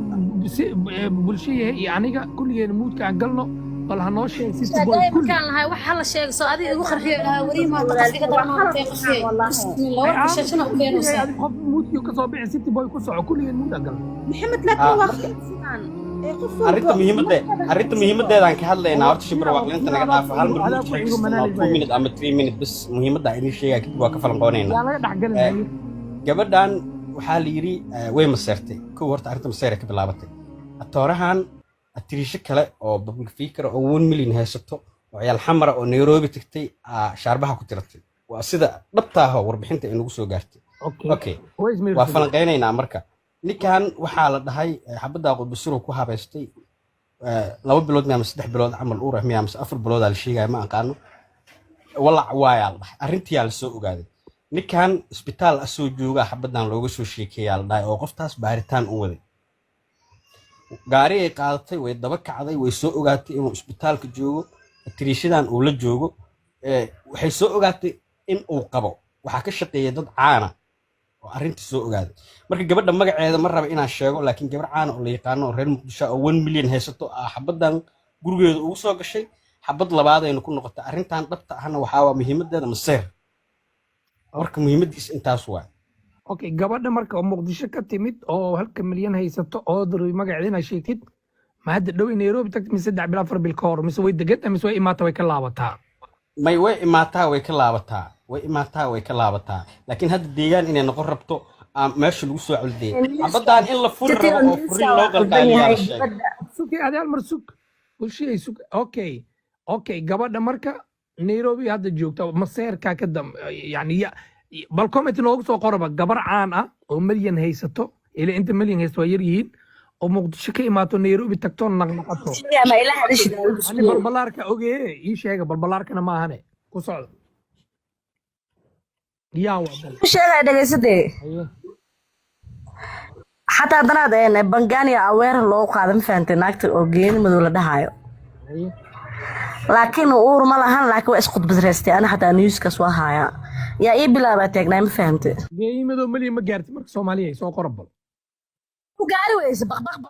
bulshada iyo aniga kulligeen moodka aan galno bal ha noo sheeg city boy kan lahay waxa la sheeg soo adiga ugu qarxiyo wari ma taqsiga darmaan teeqshay bismillah war shashana u keenaysa qof moodka ka soo bixin city boy ku soco kulligeen mood gal maxamed laakiin waqti arrinta muhiimadeeda aan ka hadlaynaa horta shibir waaqlinta naga dhaafo hal mar 2 minutes ama 3 minutes bas muhiimadda idin sheegaa kadib waa ka falanqoonaynaa gabadhan waxaa la yiri way maseertay kow horta arrinta maseera ka bilaabatay atoorahan atirisho kale oo public figure oo 1 million haysato oo ciyaal xamara oo Nairobi tagtay shaarbaha ku tiratay waa sida dhabta ah warbixinta ay nagu soo gaartay okay waa falanqeynaynaa marka ninkan waxaa la dhahay xabada qudbisro ku habeystay 2 bilood ama 3 bilood amal u rahmiya ama 4 bilood la sheegay ma aqaano walac waayaa la dhahay arrintiyaa la soo ogaaday ninkan isbitaal asoo jooga xabadan looga soo sheekeeyaa la dhahay oo qoftaas baaritaan u waday gaari ay qaadatay way daba kacday way soo ogaatay inuu isbitaalka joogo tiriishadan uu la joogo waxay soo ogaatay in uu qabo waxaa ka shaqeeya dad caana oo arrintii soo ogaaday marka gabadha magaceeda ma raba inaan sheego laakiin gabar caana oo la yaqaano oo reer muqdisho oo 1 milyan haysato xabadan gurigeeda ugu soo gashay xabad labaadayna ku noqotay arrintan dhabta ahna waxaa muhiimadeeda maseer marka muhiimadiisa intaas waa okay gabadha marka oo muqdisho ka timid oo 1 milyan haysato oo daray magaceedina sheegtid ma hadda dhow in Nairobi tagtay mise 3 bil 4 bil ka hor mise way degan mise way imaata way ka laabataa may way imaataa way ka laabataa laakiin hadda deegaan inay noqon rabto meesha lagu soo culdeeyay xabadan in la furi rabo oo furin loo qalqaaliyaa suki adeer mar sug bulshada sug okay gabadha marka Nairobi hadda joogta maseerka ka dam yani bal comment noogu soo qoraba gabar caan ah oo milyan haysato ila inta milyan haysto waa yar yihiin oo muqdisho ka imaato Nairobi tagto naqnaqato ma ila hadashid ani balbalaarka ogee ii sheega balbalaarkana ma ahane ku socdo yaa waa sheegay dhageysade حتى هذا أنا بنجاني أوير لو قادم فهمت ناكت أوجين مدول دهايو لكن أور ما لهن لكن أسقط بزرستي أنا حتى نيوز كسوها يا إيه بلا بتجنا ما فهمت جاي مدول ملي ما جرت مرك سومالية سو قرب وقالوا إيش بق